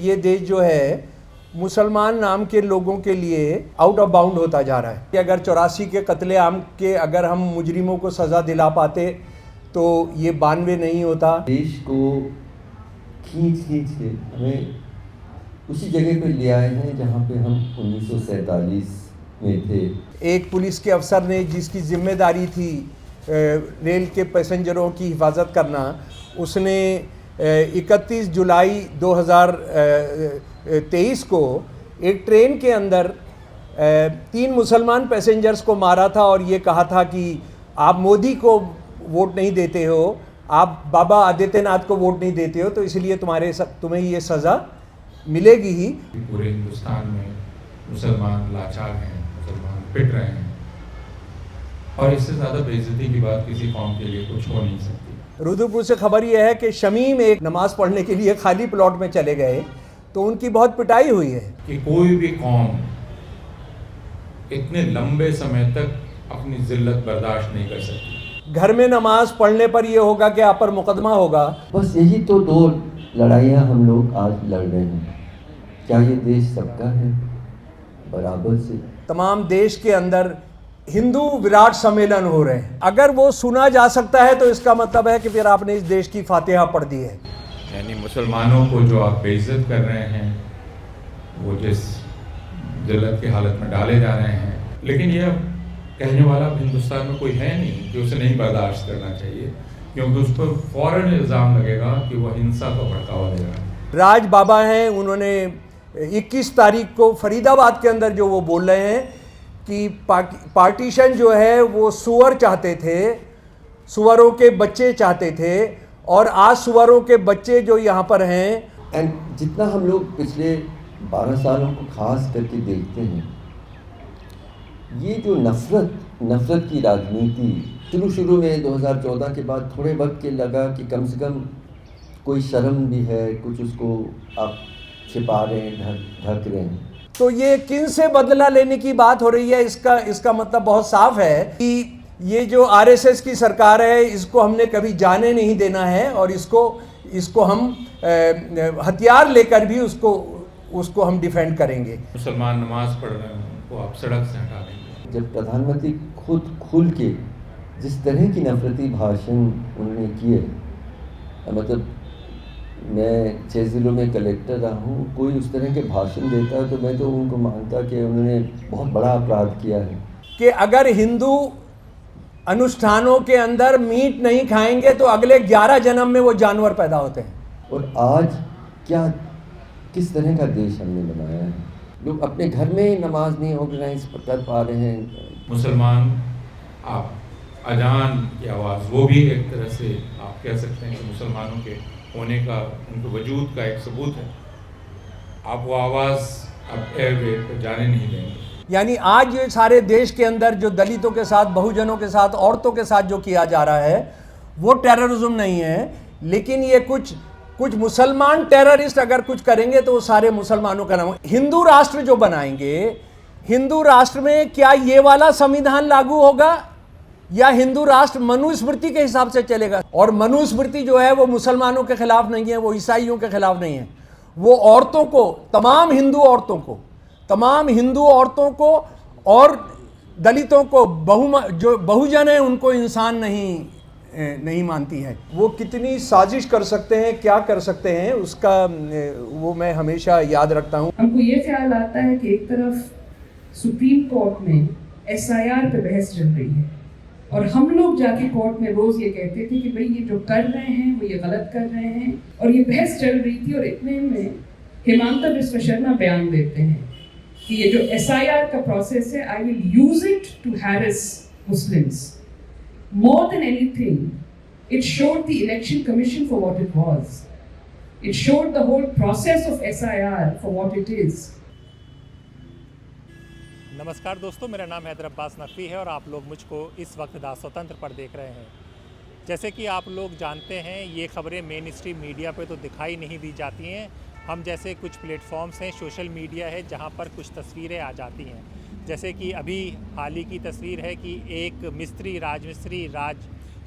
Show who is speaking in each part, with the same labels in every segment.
Speaker 1: ये देश जो है मुसलमान नाम के लोगों के लिए आउट ऑफ बाउंड होता जा रहा है कि अगर 84 के कत्लेआम के अगर हम मुजरिमों को सज़ा दिला पाते तो ये 92 नहीं होता।
Speaker 2: देश को खींच के हमें उसी जगह पे ले आए हैं जहाँ पे हम 1947 में थे।
Speaker 1: एक पुलिस के अफसर ने जिसकी जिम्मेदारी थी रेल के पैसेंजरों की हिफाजत करना, उसने 31 जुलाई 2023 को एक ट्रेन के अंदर 3 मुसलमान पैसेंजर्स को मारा था और ये कहा था कि आप मोदी को वोट नहीं देते हो, आप बाबा आदित्यनाथ को वोट नहीं देते हो, तो इसलिए तुम्हें ये सज़ा मिलेगी ही।
Speaker 3: पूरे हिंदुस्तान में मुसलमान लाचार हैं, मुसलमान पिट रहे हैं और इससे ज़्यादा बेइज्जती की बात किसी कौम के लिए कुछ हो नहीं सकती।
Speaker 1: रुद्रपुर से खबर यह है कि शमीम एक नमाज पढ़ने के लिए खाली प्लॉट में चले गए तो उनकी बहुत पिटाई हुई है।
Speaker 3: कि कोई भी कौम इतने लंबे समय तक अपनी जिल्लत बर्दाश्त नहीं कर सकती।
Speaker 1: घर में नमाज पढ़ने पर यह होगा कि आप पर मुकदमा होगा।
Speaker 2: बस यही तो 2 लड़ाइयाँ हम लोग आज लड़ रहे हैं। क्या ये देश सबका है बराबर से?
Speaker 1: तमाम देश के अंदर हिंदू विराट सम्मेलन हो रहे हैं, अगर वो सुना जा सकता है तो इसका मतलब है कि फिर आपने इस देश की फातिहा पढ़ दी है।
Speaker 3: यानी मुसलमानों को जो आप बेइज्जत कर रहे हैं, वो जिस जिल्लत की हालत में डाले जा रहे हैं, लेकिन ये कहने वाला हिंदुस्तान में कोई है नहीं कि उसे नहीं बर्दाश्त करना चाहिए, क्योंकि उस पर फौरन इल्ज़ाम लगेगा कि वह हिंसा का भड़कावा दे रहा है।
Speaker 1: राज बाबा हैं, उन्होंने 21 तारीख को फरीदाबाद के अंदर जो वो बोल रहे हैं कि पार्टीशन जो है वो सुअर चाहते थे, सुअरों के बच्चे चाहते थे, और आज सुअरों के बच्चे जो यहाँ पर हैं।
Speaker 2: एंड जितना हम लोग पिछले 12 सालों को खास करके देखते हैं, ये जो नफरत की राजनीति शुरू में 2014 के बाद थोड़े वक्त के लगा कि कम से कम कोई शर्म भी है, कुछ उसको आप छिपा रहे हैं, ढक रहे हैं।
Speaker 1: तो ये किन से बदला लेने की बात हो रही है, इसका मतलब बहुत साफ है कि ये जो आरएसएस की सरकार है, इसको हमने कभी जाने नहीं देना है और इसको हम हथियार लेकर भी उसको हम डिफेंड करेंगे।
Speaker 3: मुसलमान नमाज पढ़ रहे हैं, उनको आप सड़क से हटा देंगे।
Speaker 2: जब प्रधानमंत्री खुद खुल के जिस तरह की नफरती भाषण उन्होंने किए, मतलब मैं 6 ज़िलों में कलेक्टर रहा हूँ, कोई उस तरह के भाषण देता है तो मैं तो उनको मानता कि उन्होंने बहुत बड़ा अपराध किया है।
Speaker 1: कि अगर हिंदू अनुष्ठानों के अंदर मीट नहीं खाएंगे तो अगले 11 जन्म में वो जानवर पैदा होते हैं।
Speaker 2: और आज किस तरह का देश हमने बनाया है? लोग अपने घर में ही नमाज नहीं ऑर्गेनाइज कर पा रहे हैं।
Speaker 3: मुसलमान आप अजान की आवाज़, वो भी एक तरह से आप कह सकते हैं कि मुसलमानों के होने का, उनके वजूद का एक सबूत है। आप वो आवाज़ अब एयरवे पर जाने नहीं देंगे।
Speaker 1: यानी आज ये सारे देश के अंदर जो दलितों के साथ, बहुजनों के साथ, औरतों के साथ जो किया जा रहा है वो टेररिज्म नहीं है, लेकिन ये कुछ मुसलमान टेररिस्ट अगर कुछ करेंगे तो वो सारे मुसलमानों का नाम। हिंदू राष्ट्र जो बनाएंगे, हिंदू राष्ट्र में क्या ये वाला संविधान लागू होगा या हिंदू राष्ट्र मनुस्मृति के हिसाब से चलेगा? और मनुस्मृति जो है वो मुसलमानों के खिलाफ नहीं है, वो ईसाइयों के खिलाफ नहीं है, वो औरतों को, तमाम हिंदू औरतों को और दलितों को, जो बहुजन है उनको इंसान नहीं मानती है। वो कितनी साजिश कर सकते हैं, क्या कर सकते हैं, उसका वो मैं हमेशा याद रखता हूँ।
Speaker 4: हमको ये ख्याल आता है कि एक तरफ सुप्रीम कोर्ट में SIR पे बहस चल रही है और हम लोग जाके कोर्ट में रोज ये कहते थे कि भाई ये जो कर रहे हैं वो ये गलत कर रहे हैं, और ये बहस चल रही थी। और इतने में हिमांता बिस्वा शर्मा बयान देते हैं कि ये जो SIR का प्रोसेस है, I will use it to harass Muslims. More than anything, it showed the election commission for what it was. It showed the whole process of SIR for what it is.
Speaker 5: नमस्कार दोस्तों, मेरा नाम हैदर अब्बास नकवी है और आप लोग मुझको इस वक्त दा स्वतंत्र पर देख रहे हैं। जैसे कि आप लोग जानते हैं, ये खबरें मेन स्ट्रीम मीडिया पे तो दिखाई नहीं दी जाती हैं। हम जैसे कुछ प्लेटफॉर्म्स हैं, सोशल मीडिया है, जहाँ पर कुछ तस्वीरें आ जाती हैं। जैसे कि अभी हाल ही की तस्वीर है कि एक राज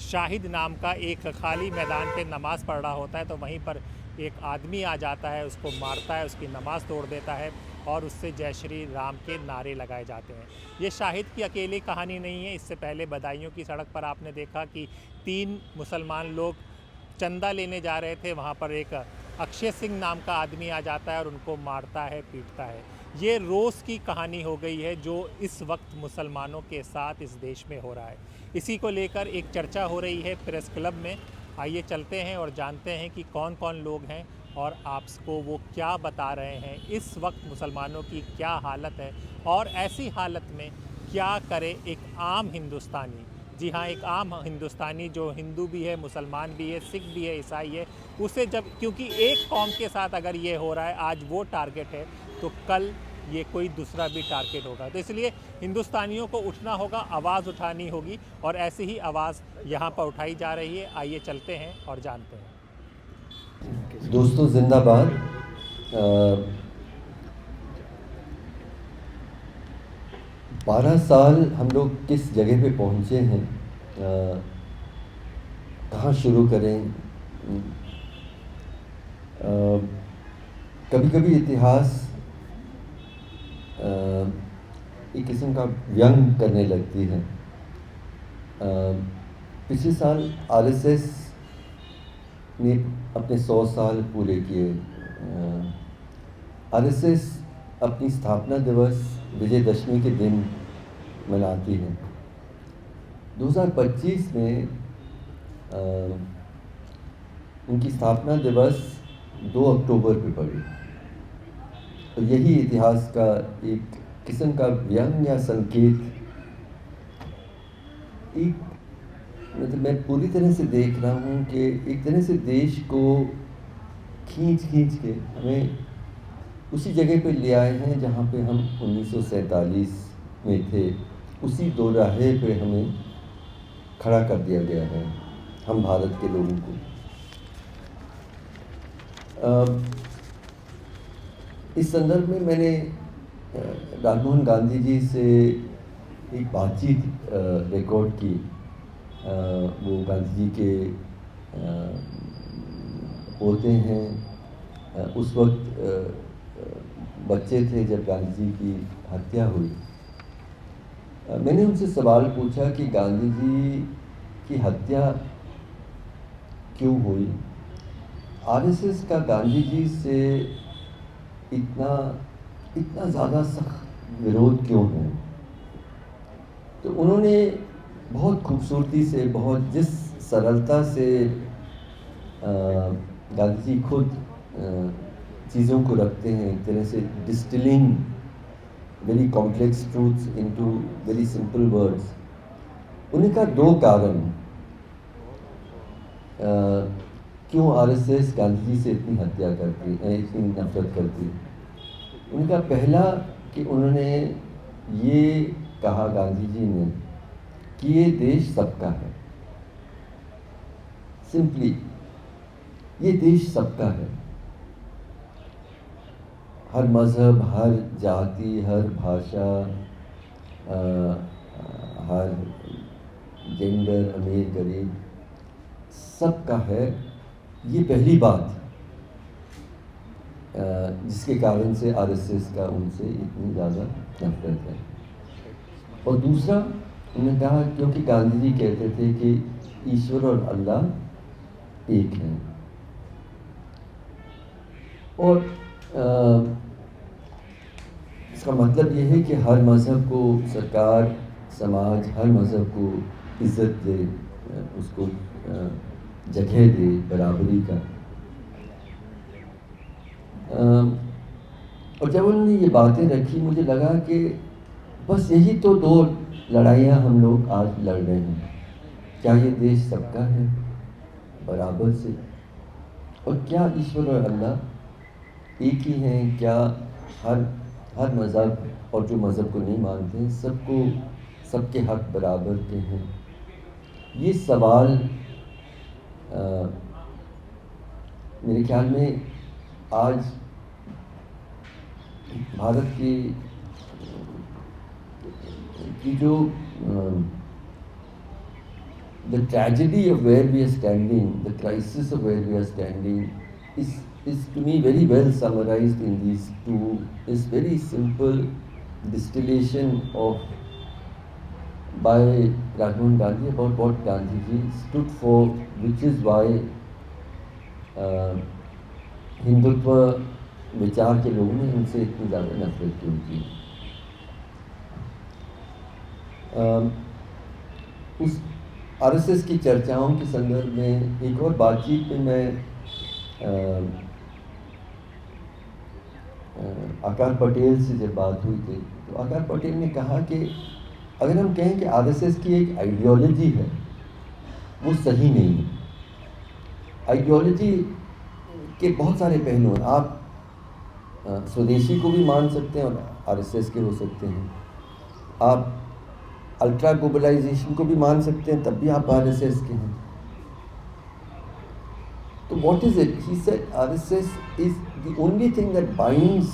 Speaker 5: शाहिद नाम का एक खाली मैदान पे नमाज़ पढ़ रहा होता है, तो वहीं पर एक आदमी आ जाता है, उसको मारता है, उसकी नमाज़ तोड़ देता है और उससे जय श्री राम के नारे लगाए जाते हैं। ये शाहिद की अकेली कहानी नहीं है। इससे पहले बदायूं की सड़क पर आपने देखा कि 3 मुसलमान लोग चंदा लेने जा रहे थे, वहाँ पर एक अक्षय सिंह नाम का आदमी आ जाता है और उनको मारता है, पीटता है। ये रोज़ की कहानी हो गई है जो इस वक्त मुसलमानों के साथ इस देश में हो रहा है। इसी को लेकर एक चर्चा हो रही है प्रेस क्लब में। आइए चलते हैं और जानते हैं कि कौन कौन लोग हैं और आपको वो क्या बता रहे हैं, इस वक्त मुसलमानों की क्या हालत है और ऐसी हालत में क्या करे एक आम हिंदुस्तानी। जी हाँ, एक आम हिंदुस्तानी जो हिंदू भी है, मुसलमान भी है, सिख भी है, ईसाई है, उसे जब क्योंकि एक कौम के साथ अगर ये हो रहा है, आज वो टारगेट है, तो कल ये कोई दूसरा भी टारगेट होगा। तो इसलिए हिंदुस्तानियों को उठना होगा, आवाज़ उठानी होगी और ऐसी ही आवाज़ यहाँ पर उठाई जा रही है। आइए चलते हैं और जानते हैं।
Speaker 2: दोस्तों जिंदाबाद। 12 साल हम लोग किस जगह पे पहुँचे हैं, कहाँ शुरू करें। कभी कभी इतिहास एक किस्म का व्यंग करने लगती है। पिछले साल आरएसएस ने अपने 100 साल पूरे किए। आरएसएस अपनी स्थापना दिवस विजयदशमी के दिन मनाती है। 2025 में उनकी स्थापना दिवस 2 अक्टूबर पे पड़ी। तो यही इतिहास का एक किस्म का व्यंग या संकेत, एक मतलब मैं पूरी तरह से देख रहा हूँ कि एक तरह से देश को खींच के हमें उसी जगह पे ले आए हैं जहाँ पे हम 1947 में थे। उसी दोराहे पे हमें खड़ा कर दिया गया है, हम भारत के लोगों को। इस संदर्भ में मैंने राजमोहन गांधी जी से एक बातचीत रिकॉर्ड की। वो गांधी जी के पोते हैं। उस वक्त बच्चे थे जब गांधी जी की हत्या हुई। मैंने उनसे सवाल पूछा कि गांधी जी की हत्या क्यों हुई, आरएसएस का गांधी जी से इतना ज़्यादा सख्त विरोध क्यों है। तो उन्होंने बहुत खूबसूरती से, बहुत जिस सरलता से गांधी जी खुद चीज़ों को रखते हैं, एक तरह से distilling very complex truths into very simple words. उनका 2 कारण क्यों आरएसएस गांधी जी से इतनी हत्या करती है, इतनी नफरत करती है। उनका पहला कि उन्होंने ये कहा गांधी जी ने कि ये देश सबका है। सिंपली ये देश सबका है। हर मज़हब, हर जाति, हर भाषा, हर जेंडर, अमीर गरीब, सबका है। ये पहली बात जिसके कारण से आरएसएस का उनसे इतनी ज़्यादा नफरत है। और दूसरा उन्होंने कहा क्योंकि गांधी जी कहते थे कि ईश्वर और अल्लाह एक हैं। और इसका मतलब ये है कि हर मज़हब को सरकार, समाज हर मज़हब को इज़्ज़त दे, उसको जगह दे बराबरी का। और जब उन्होंने ये बातें रखी, मुझे लगा कि बस यही तो 2 लड़ाइयाँ हम लोग आज लड़ रहे हैं। क्या ये देश सबका है बराबर से, और क्या ईश्वर और अल्लाह एक ही हैं। क्या हर मज़हब और जो मज़हब को नहीं मानते हैं सबको, सबके हक बराबर के हैं। ये सवाल मेरे ख्याल में आज भारत की जो the tragedy of where we are standing, the crisis of where we are standing is to me very well summarized in these two. Is very simple distillation of by Raghuvan Gandhi about what Gandhiji stood for, which is why Hindutva विचार के लोगों ने उनसे इतनी ज़्यादा नफरत क्यों की। उस आरएसएस की चर्चाओं के संदर्भ में एक और बातचीत में मैं आकार पटेल से जब बात हुई थी तो आकार पटेल ने कहा कि अगर हम कहें कि आरएसएस की एक आइडियोलॉजी है वो सही नहीं है। आइडियोलॉजी के बहुत सारे पहलू हैं। आप स्वदेशी को भी मान सकते हैं और आरएसएस के हो सकते हैं। आप अल्ट्रा ग्लोबलाइजेशन को भी मान सकते हैं, तब भी आप आरएसएस के हैं। तो what is it? He said RSS is the only thing that binds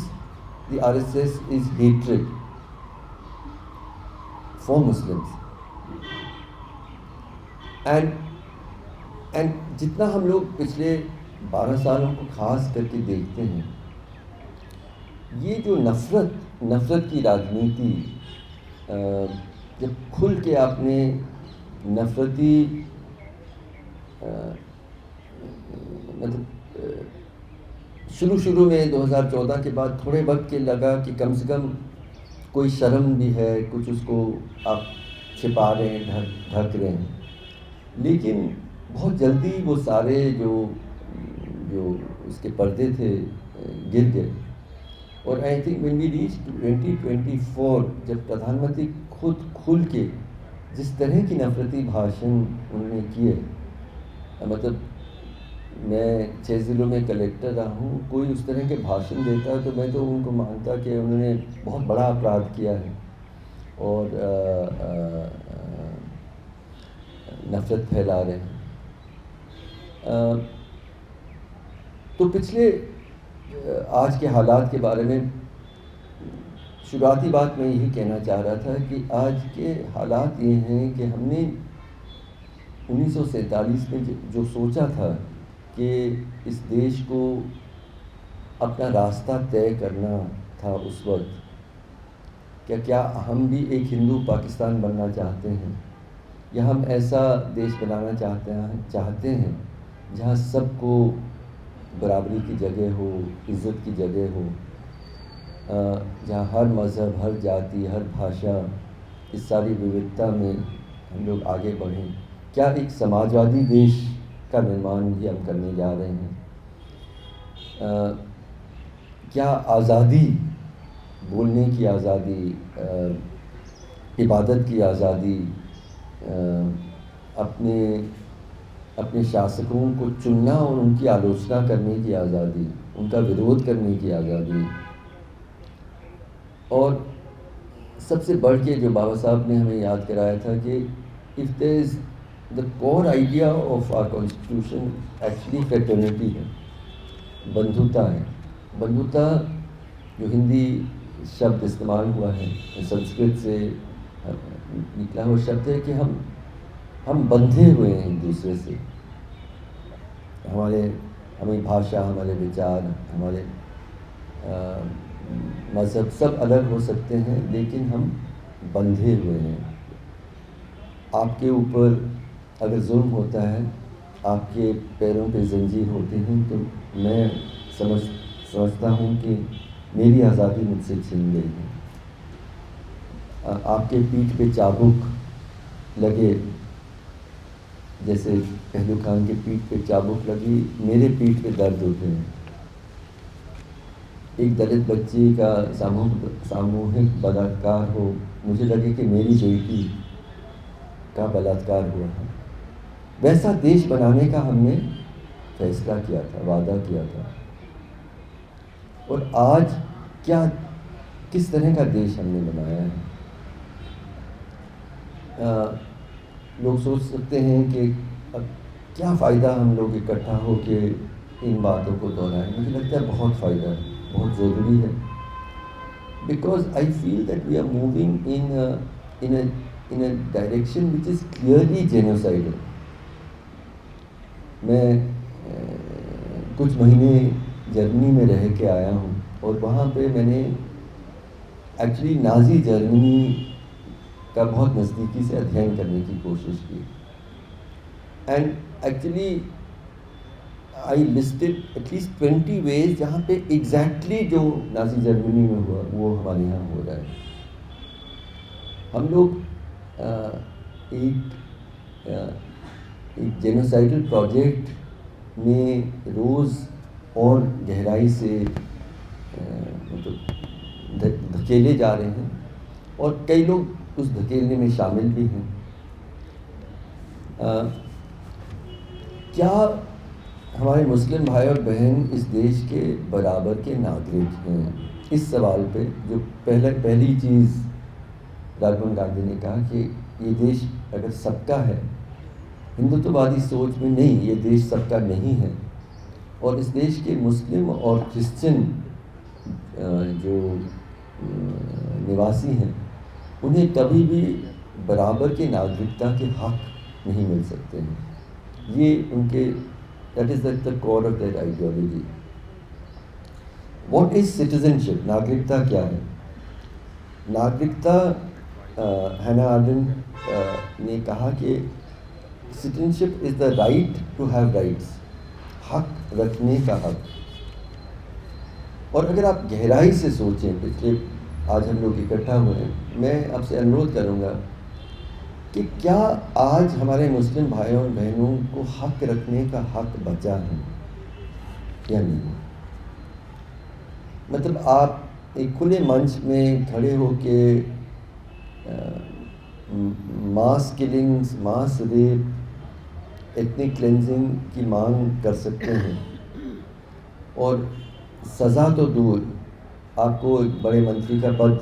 Speaker 2: the RSS is hatred for Muslims. And जितना हम लोग पिछले 12 सालों को खास करके देखते हैं, ये जो नफरत की राजनीति, जब खुल के आपने नफरती मतलब शुरू में 2014 के बाद थोड़े वक्त के लगा कि कम से कम कोई शर्म भी है, कुछ उसको आप छिपा रहे हैं, ढक रहे हैं, लेकिन बहुत जल्दी वो सारे जो उसके पर्दे थे गिर गए। और I think when we reach 2024, जब प्रधानमंत्री खुद खुल के जिस तरह की नफरती भाषण उन्होंने किए, मतलब मैं 6 ज़िलों में कलेक्टर रहा हूँ, कोई उस तरह के भाषण देता तो मैं तो उनको मानता कि उन्होंने बहुत बड़ा अपराध किया है और नफरत फैला रहे हैं। तो पिछले आज के हालात के बारे में शुरुआती बात मैं यही कहना चाह रहा था कि आज के हालात ये हैं कि हमने 1947 में जो सोचा था कि इस देश को अपना रास्ता तय करना था, उस वक्त क्या हम भी एक हिंदू पाकिस्तान बनना चाहते हैं, या हम ऐसा देश बनाना चाहते हैं जहाँ सबको बराबरी की जगह हो, इज़्ज़त की जगह हो, जहाँ हर मज़हब, हर जाति, हर भाषा, इस सारी विविधता में हम लोग आगे बढ़ें। क्या एक समाजवादी देश का निर्माण भी हम करने जा रहे हैं? क्या आज़ादी, बोलने की आज़ादी, इबादत की आज़ादी, अपने शासकों को चुनना और उनकी आलोचना करने की आज़ादी, उनका विरोध करने की आज़ादी, और सबसे बढ़ के जो बाबा साहब ने हमें याद कराया था कि if there is the core idea of our constitution actually fraternity है, बंधुता है। बंधुता जो हिंदी शब्द इस्तेमाल हुआ है, संस्कृत से निकला हुआ शब्द है कि हम बंधे हुए हैं एक दूसरे से। हमारी भाषा, हमारे विचार, हमारे मज़हब सब अलग हो सकते हैं, लेकिन हम बंधे हुए हैं। आपके ऊपर अगर जुल्म होता है, आपके पैरों पे जंजीर होते हैं, तो मैं समझता हूँ कि मेरी आज़ादी मुझसे छीन गई है। आपके पीठ पे चाबुक लगे, जैसे पहलू खान के पीठ पे चाबुक लगी, मेरे पीठ पे दर्द होते हैं। एक दलित बच्ची का सामूहिक बलात्कार हो, मुझे लगे कि मेरी बेटी का बलात्कार हुआ है। वैसा देश बनाने का हमने फैसला किया था, वादा किया था। और आज किस तरह का देश हमने बनाया है? लोग सोच सकते हैं कि क्या फ़ायदा हम लोग इकट्ठा हो के इन बातों को दोहराएं। मुझे लगता है बहुत फ़ायदा है, बहुत ज़रूरी है, because I feel that we are moving in a direction which is clearly genocidal. मैं कुछ महीने जर्मनी में रह के आया हूँ और वहाँ पे मैंने एक्चुअली नाज़ी जर्मनी का बहुत नज़दीकी से अध्ययन करने की कोशिश की। And actually I listed at least 20 ways जहाँ पे एग्जैक्टली जो नाज़ी जर्मनी में हुआ वो हमारे यहाँ हो रहा है। हम लोग एक जेनोसाइडल प्रोजेक्ट में रोज़ और गहराई से मतलब धकेले जा रहे हैं और कई लोग उस धकेलने में शामिल भी हैं। क्या हमारे मुस्लिम भाई और बहन इस देश के बराबर के नागरिक हैं? इस सवाल पे जो पहली चीज़ राजीव गांधी ने कहा कि ये देश अगर सबका है, हिंदुत्ववादी सोच में नहीं, ये देश सबका नहीं है और इस देश के मुस्लिम और क्रिश्चियन जो निवासी हैं उन्हें कभी भी बराबर की नागरिकता के हक नहीं मिल सकते हैं। ये उनके that is the core of their ideology. What is citizenship? नागरिकता क्या है? नागरिकता हैना आरेंट ने कहा कि citizenship is the right to have rights, हक रखने का हक। और अगर आप गहराई से सोचें, पिछले आज हम लोग इकट्ठा हुए हैं, मैं आपसे अनुरोध करूंगा कि क्या आज हमारे मुस्लिम भाइयों और बहनों को हक रखने का हक बचा है या नहीं? मतलब आप एक खुले मंच में खड़े होके मास किलिंग्स, मास रेप, एथनिक क्लेंजिंग की मांग कर सकते हैं और सज़ा तो दूर, आपको एक बड़े मंत्री का पद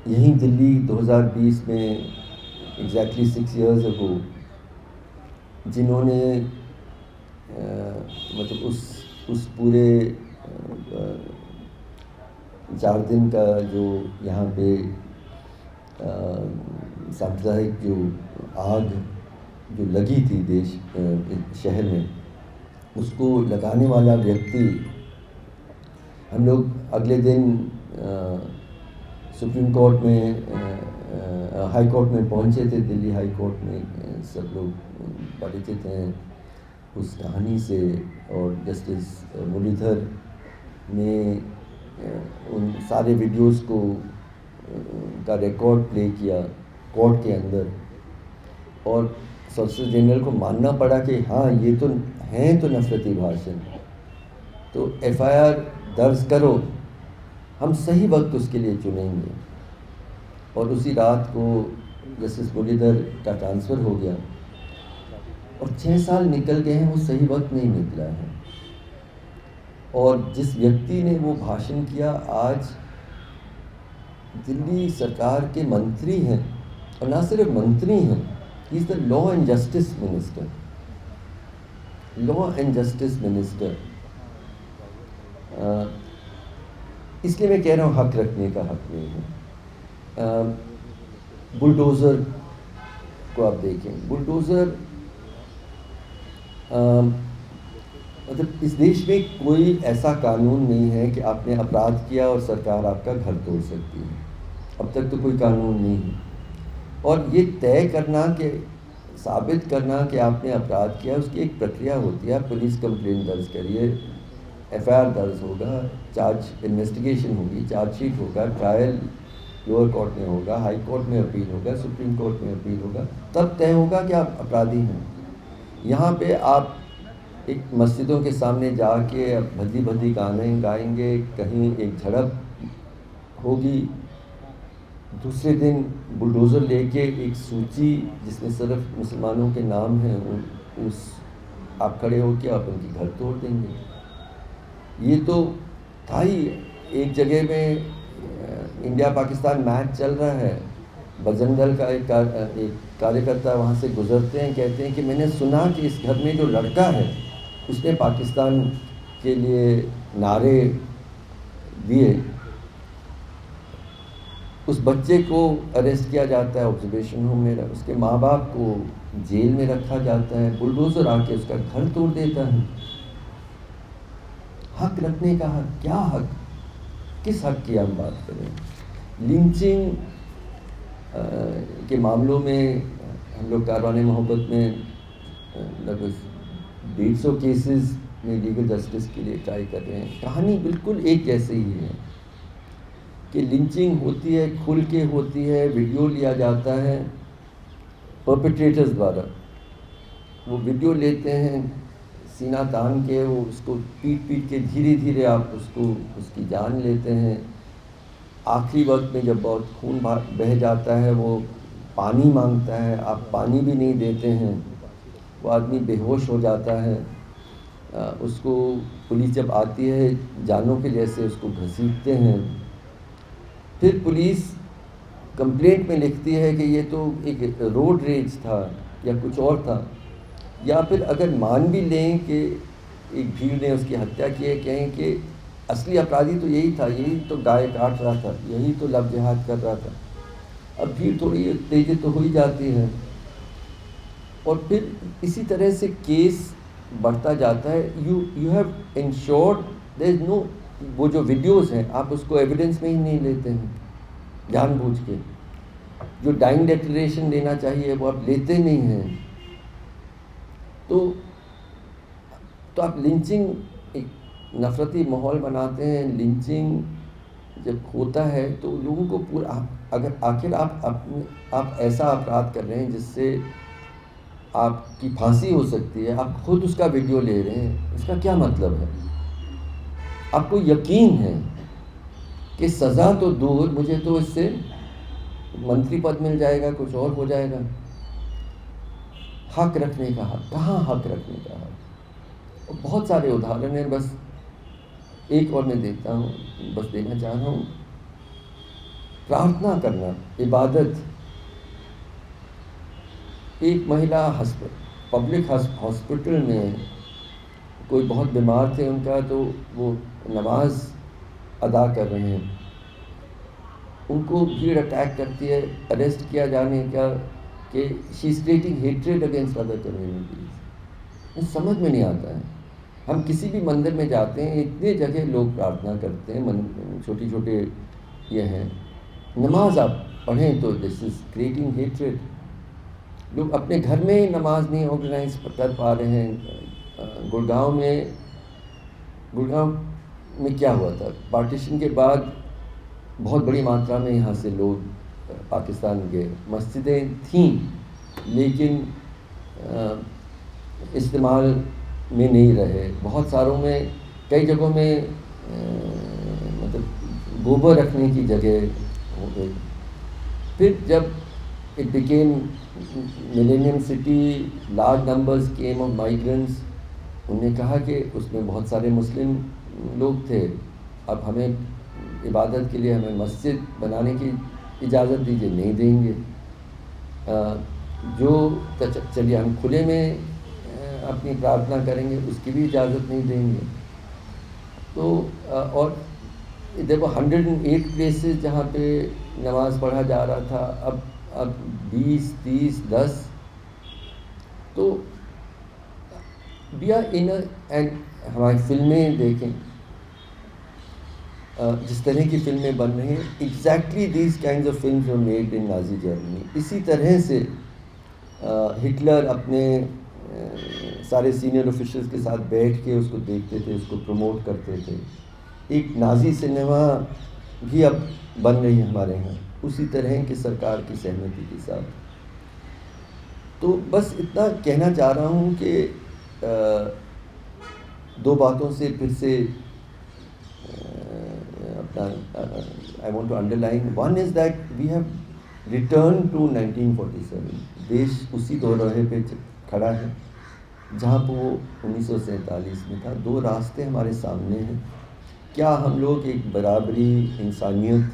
Speaker 2: यहीं दिल्ली 2020 में एग्जैक्टली 6 years ago जिन्होंने मतलब उस पूरे 4 दिन का जो यहाँ पे सांप्रदायिक जो आग जो लगी थी देश शहर में, उसको लगाने वाला व्यक्ति, हम लोग अगले दिन सुप्रीम कोर्ट में हाई कोर्ट में पहुंचे थे, दिल्ली हाई कोर्ट में सब लोग परिचित हैं उस कहानी से। और जस्टिस मुरलीधर ने उन सारे वीडियोस को का रिकॉर्ड प्ले किया कोर्ट के अंदर और सॉलिसिटर जनरल को मानना पड़ा कि हाँ ये तो हैं तो नफरती भाषण, तो FIR दर्ज करो, हम सही वक्त उसके लिए चुनेंगे। और उसी रात को जस्टिस मुरलीधर का ट्रांसफ़र हो गया और 6 साल निकल गए हैं, वो सही वक्त नहीं निकला है। और जिस व्यक्ति ने वो भाषण किया आज दिल्ली सरकार के मंत्री हैं, और ना सिर्फ मंत्री हैं, he is the law and justice minister, law and justice minister. इसलिए मैं कह रहा हूँ हक रखने का हक नहीं है। बुलडोज़र को आप देखें, बुलडोज़र मतलब इस देश में कोई ऐसा कानून नहीं है कि आपने अपराध किया और सरकार आपका घर तोड़ सकती है। अब तक तो कोई कानून नहीं है। और ये तय करना कि साबित करना कि आपने अपराध किया, उसकी एक प्रक्रिया होती है। आप पुलिस कंप्लेंट दर्ज करिए, FIR दर्ज होगा, चार्ज इन्वेस्टिगेशन होगी, चार्जशीट होगा, ट्रायल लोअर कोर्ट में होगा, हाई कोर्ट में अपील होगा, सुप्रीम कोर्ट में अपील होगा, तब तय होगा कि आप अपराधी हैं। यहाँ पे आप एक मस्जिदों के सामने जाके भद्दी भद्दी गाने गाएंगे, कहीं एक झड़प होगी, दूसरे दिन बुलडोज़र लेके एक सूची जिसमें सिर्फ मुसलमानों के नाम हैं उस आप खड़े होके आप उनकी घर तोड़ देंगे। ये तो था ही। एक जगह में इंडिया पाकिस्तान मैच चल रहा है, बजरंग दल का एक कार्यकर्ता वहाँ से गुजरते हैं, कहते हैं कि मैंने सुना कि इस घर में जो लड़का है उसने पाकिस्तान के लिए नारे दिए। उस बच्चे को अरेस्ट किया जाता है ऑब्जर्वेशन होम में, उसके माँ बाप को जेल में रखा जाता है, बुलडोज़र आके उसका घर तोड़ देता है। हक रखने का हक, क्या हक, किस हक की हम बात करें? लिंचिंग के मामलों में हम लोग कारवाने मोहब्बत में लगभग 150 केसेस में लीगल जस्टिस के लिए ट्राई कर रहे हैं। कहानी बिल्कुल एक जैसे ही है कि लिंचिंग होती है, खुल के होती है, वीडियो लिया जाता है परपेट्रेटर्स द्वारा। वो वीडियो लेते हैं सीना तान के, वो उसको पीट के धीरे धीरे आप उसकी जान लेते हैं। आखिरी वक्त में जब बहुत खून बह जाता है, वो पानी मांगता है, आप पानी भी नहीं देते हैं, वो आदमी बेहोश हो जाता है। उसको पुलिस जब आती है जानों के जैसे उसको घसीटते हैं। फिर पुलिस कंप्लेंट में लिखती है कि ये तो एक रोड रेज था या कुछ और था, या फिर अगर मान भी लें कि एक भीड़ ने उसकी हत्या की है, कहें कि असली अपराधी तो यही था, यही तो गाय काट रहा था, यही तो लव जिहाद कर रहा था। अब भीड़ थोड़ी उत्तेजित तो हो ही जाती है और फिर इसी तरह से केस बढ़ता जाता है। You have ensured there is no, वो जो वीडियोस हैं आप उसको एविडेंस में ही नहीं लेते हैं जानबूझ के। जो डाइंग डिक्लेरेशन देना चाहिए वो आप लेते नहीं हैं। तो आप लिंचिंग एक नफरती माहौल बनाते हैं। लिंचिंग जब होता है तो लोगों को पूरा, अगर आखिर आप ऐसा अपराध कर रहे हैं जिससे आपकी फांसी हो सकती है, आप खुद उसका वीडियो ले रहे हैं, इसका क्या मतलब है? आपको यकीन है कि सज़ा तो दूर, मुझे तो इससे मंत्री पद मिल जाएगा, कुछ और हो जाएगा। हक रखने का हक, कहाँ हक रखने का हक? और बहुत सारे उदाहरण हैं, बस एक और मैं देता हूँ, बस देना चाह रहा हूँ। प्रार्थना करना, इबादत। एक महिला पब्लिक हॉस्पिटल में कोई बहुत बीमार थे उनका, तो वो नमाज अदा कर रहे हैं, उनको भीड़ अटैक करती है, अरेस्ट किया जाने का कि she is creating hatred against other communities. समझ में नहीं आता है। हम किसी भी मंदिर में जाते हैं, इतने जगह लोग प्रार्थना करते हैं, छोटे छोटे ये हैं, नमाज आप पढ़ें तो दिस इज क्रिएटिंग हेट्रेड। लोग अपने घर में ही नमाज नहीं ऑर्गेनाइज कर पा रहे हैं। गुड़गांव में क्या हुआ था, पार्टीशन के बाद बहुत बड़ी मात्रा में यहाँ से लोग पाकिस्तान गए, मस्जिदें थीं लेकिन इस्तेमाल में नहीं रहे। बहुत सारों में, कई जगहों में मतलब गोबर रखने की जगह हो गई। फिर जब it became millennium city, large numbers came of migrants, उन्होंने कहा कि उसमें बहुत सारे मुस्लिम लोग थे, अब हमें इबादत के लिए हमें मस्जिद बनाने की इजाज़त दीजिए, नहीं देंगे। चलिए हम खुले में अपनी प्रार्थना करेंगे, उसकी भी इजाज़त नहीं देंगे। तो और देखो 108 प्लेसेस जहाँ पे नमाज पढ़ा जा रहा था, अब 20, 30, 10। तो वी आर इन एंड हमारी फिल्में देखें, जिस तरह की फिल्में बन रही हैं, exactly these kinds of films were made in Nazi Germany. इसी तरह से हिटलर अपने सारे सीनियर ऑफिशियल्स के साथ बैठ के उसको देखते थे, उसको प्रमोट करते थे। एक नाजी सिनेमा भी अब बन रही है हमारे यहाँ, उसी तरह की सरकार की सहमति के साथ। तो बस इतना कहना चाह रहा हूँ कि दो बातों से फिर से अपना I want to underline. One is that we have return to 1947। देश उसी दोराहे पे खड़ा है जहाँ पर वो 1947 में था। दो रास्ते हमारे सामने हैं। क्या हम लोग एक बराबरी, इंसानियत,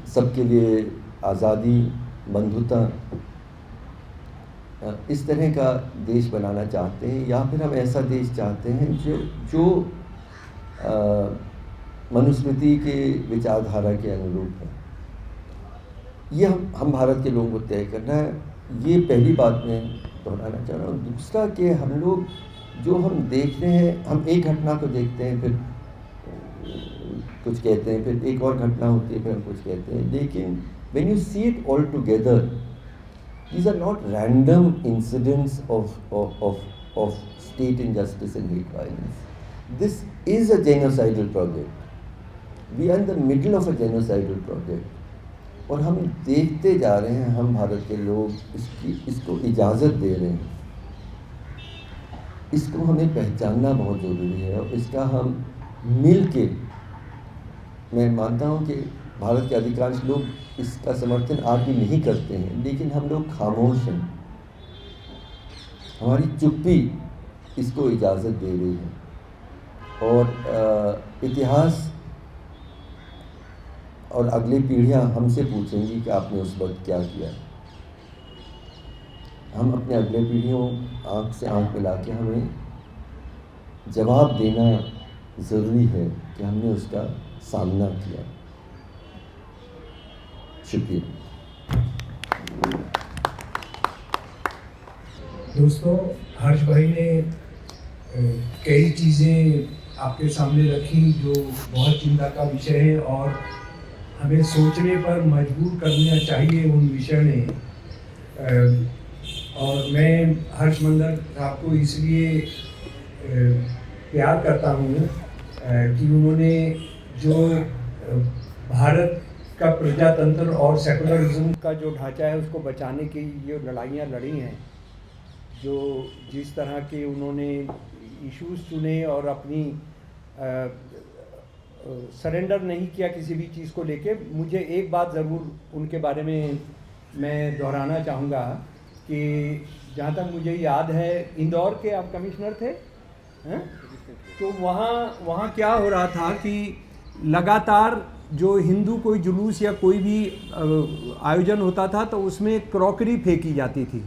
Speaker 2: सबके लिए आज़ादी, बंधुता, इस तरह का देश बनाना चाहते हैं, या फिर हम ऐसा देश चाहते हैं जो मनुस्मृति के विचारधारा के अनुरूप है? ये हम भारत के लोगों को तय करना है। ये पहली बात मैं दोहराना चाह रहा हूँ। दूसरा कि हम लोग जो हम देख रहे हैं, हम एक घटना को देखते हैं, फिर कुछ कहते हैं, फिर एक और घटना होती है, फिर हम कुछ कहते हैं, लेकिन when you see it all together, these are not random incidents of state injustice and hate violence. This is a genocidal project. We are in the middle of a genocidal project. और हम देखते जा रहे हैं, हम भारत के लोग इसको इजाज़त दे रहे हैं। इसको हमें पहचानना बहुत ज़रूरी है और इसका हम मिल के, मैं मानता हूँ कि भारत के अधिकांश लोग इसका समर्थन आज भी नहीं करते हैं, लेकिन हम लोग खामोश हैं। हमारी चुप्पी इसको इजाज़त दे रही है और इतिहास और अगली पीढ़ियाँ हमसे पूछेंगी कि आपने उस वक्त क्या किया। हम अपने अगले पीढ़ियों आँख से आँख मिला के हमें जवाब देना ज़रूरी है कि हमने उसका सामना किया। शुक्रिया।
Speaker 6: दोस्तों, हर्ष भाई ने कई चीज़ें आपके सामने रखी जो बहुत चिंता का विषय है और हमें सोचने पर मजबूर करना चाहिए उन विषय ने। और मैं हर्ष मंदर साहब को इसलिए प्यार करता हूँ कि उन्होंने जो भारत का प्रजातंत्र और सेकुलरिज्म का जो ढांचा है उसको बचाने की ये लड़ाइयाँ लड़ी हैं, जो जिस तरह के उन्होंने इश्यूज चुने और अपनी सरेंडर नहीं किया किसी भी चीज़ को लेके। मुझे एक बात ज़रूर उनके बारे में मैं दोहराना चाहूँगा कि जहाँ तक मुझे याद है, इंदौर के आप कमिश्नर थे हैं, तो वहाँ क्या हो रहा था कि लगातार जो हिंदू कोई जुलूस या कोई भी आयोजन होता था तो उसमें क्रॉकरी फेंकी जाती थी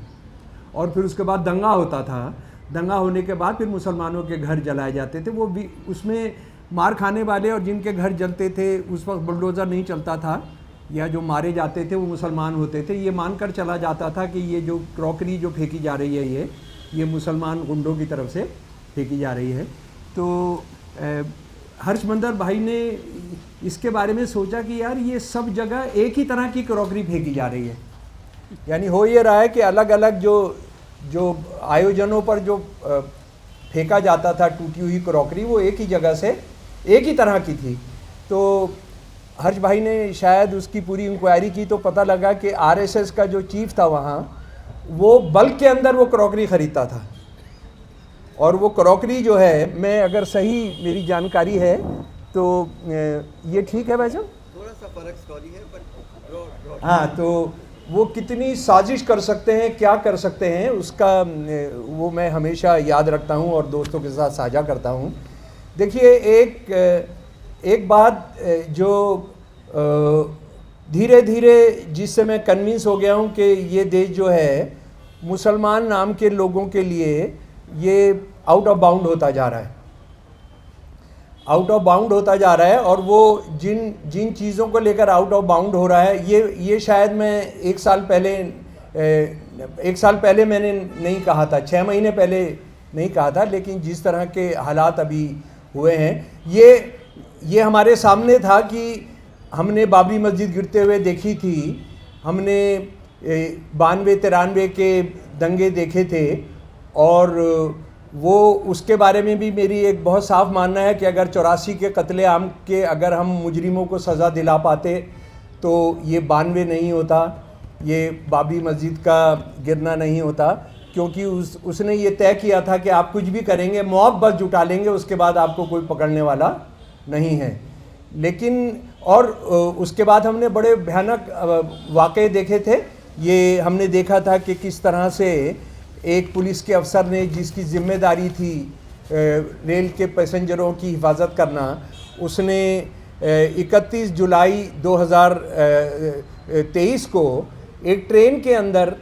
Speaker 6: और फिर उसके बाद दंगा होता था। दंगा होने के बाद फिर मुसलमानों के घर जलाए जाते थे। वो भी उसमें मार खाने वाले और जिनके घर जलते थे, उस वक्त बुलडोज़र नहीं चलता था, या जो मारे जाते थे वो मुसलमान होते थे। ये मानकर चला जाता था कि ये जो क्रॉकरी जो फेंकी जा रही है ये मुसलमान गुंडों की तरफ से फेंकी जा रही है। तो हर्ष मंदर भाई ने इसके बारे में सोचा कि यार ये सब जगह एक ही तरह की क्रॉकरी फेंकी जा रही है। यानी हो ये रहा है कि अलग अलग जो आयोजनों पर जो फेंका जाता था टूटी हुई क्रॉकरी, वो एक ही जगह से एक ही तरह की थी। तो हर्ष भाई ने शायद उसकी पूरी इंक्वायरी की तो पता लगा कि आरएसएस का जो चीफ था वहाँ, वो बल्क के अंदर वो क्रॉकरी ख़रीदता था। और वो क्रॉकरी जो है, मैं अगर सही मेरी जानकारी है तो ये ठीक है भाई साहब,
Speaker 2: थोड़ा सा फर्क स्टोरी है बट
Speaker 6: हाँ, तो वो कितनी साजिश कर सकते हैं, क्या कर सकते हैं, उसका वो मैं हमेशा याद रखता हूँ और दोस्तों के साथ साझा करता हूँ। देखिए, एक बात जो धीरे धीरे जिससे मैं कन्विंस हो गया हूँ कि ये देश जो है मुसलमान नाम के लोगों के लिए ये आउट ऑफ बाउंड होता जा रहा है, आउट ऑफ बाउंड होता जा रहा है। और वो जिन चीज़ों को लेकर आउट ऑफ बाउंड हो रहा है, ये शायद मैं एक साल पहले मैंने नहीं कहा था, 6 महीने पहले नहीं कहा था, लेकिन जिस तरह के हालात अभी हुए हैं, ये हमारे सामने था कि हमने बाबरी मस्जिद गिरते हुए देखी थी, हमने 92-93 के दंगे देखे थे, और वो उसके बारे में भी मेरी एक बहुत साफ मानना है कि अगर 84 के कत्लेआम के अगर हम मुजरिमों को सज़ा दिला पाते तो ये 92 नहीं होता, ये बाबरी मस्जिद का गिरना नहीं होता, क्योंकि उसने ये तय किया था कि आप कुछ भी करेंगे, मॉब बस जुटा लेंगे, उसके बाद आपको कोई पकड़ने वाला नहीं है। लेकिन और उसके बाद हमने बड़े भयानक वाक़े देखे थे। ये हमने देखा था कि किस तरह से एक पुलिस के अफसर ने, जिसकी जिम्मेदारी थी रेल के पैसेंजरों की हिफाजत करना, उसने 31 जुलाई 2023 को एक ट्रेन के अंदर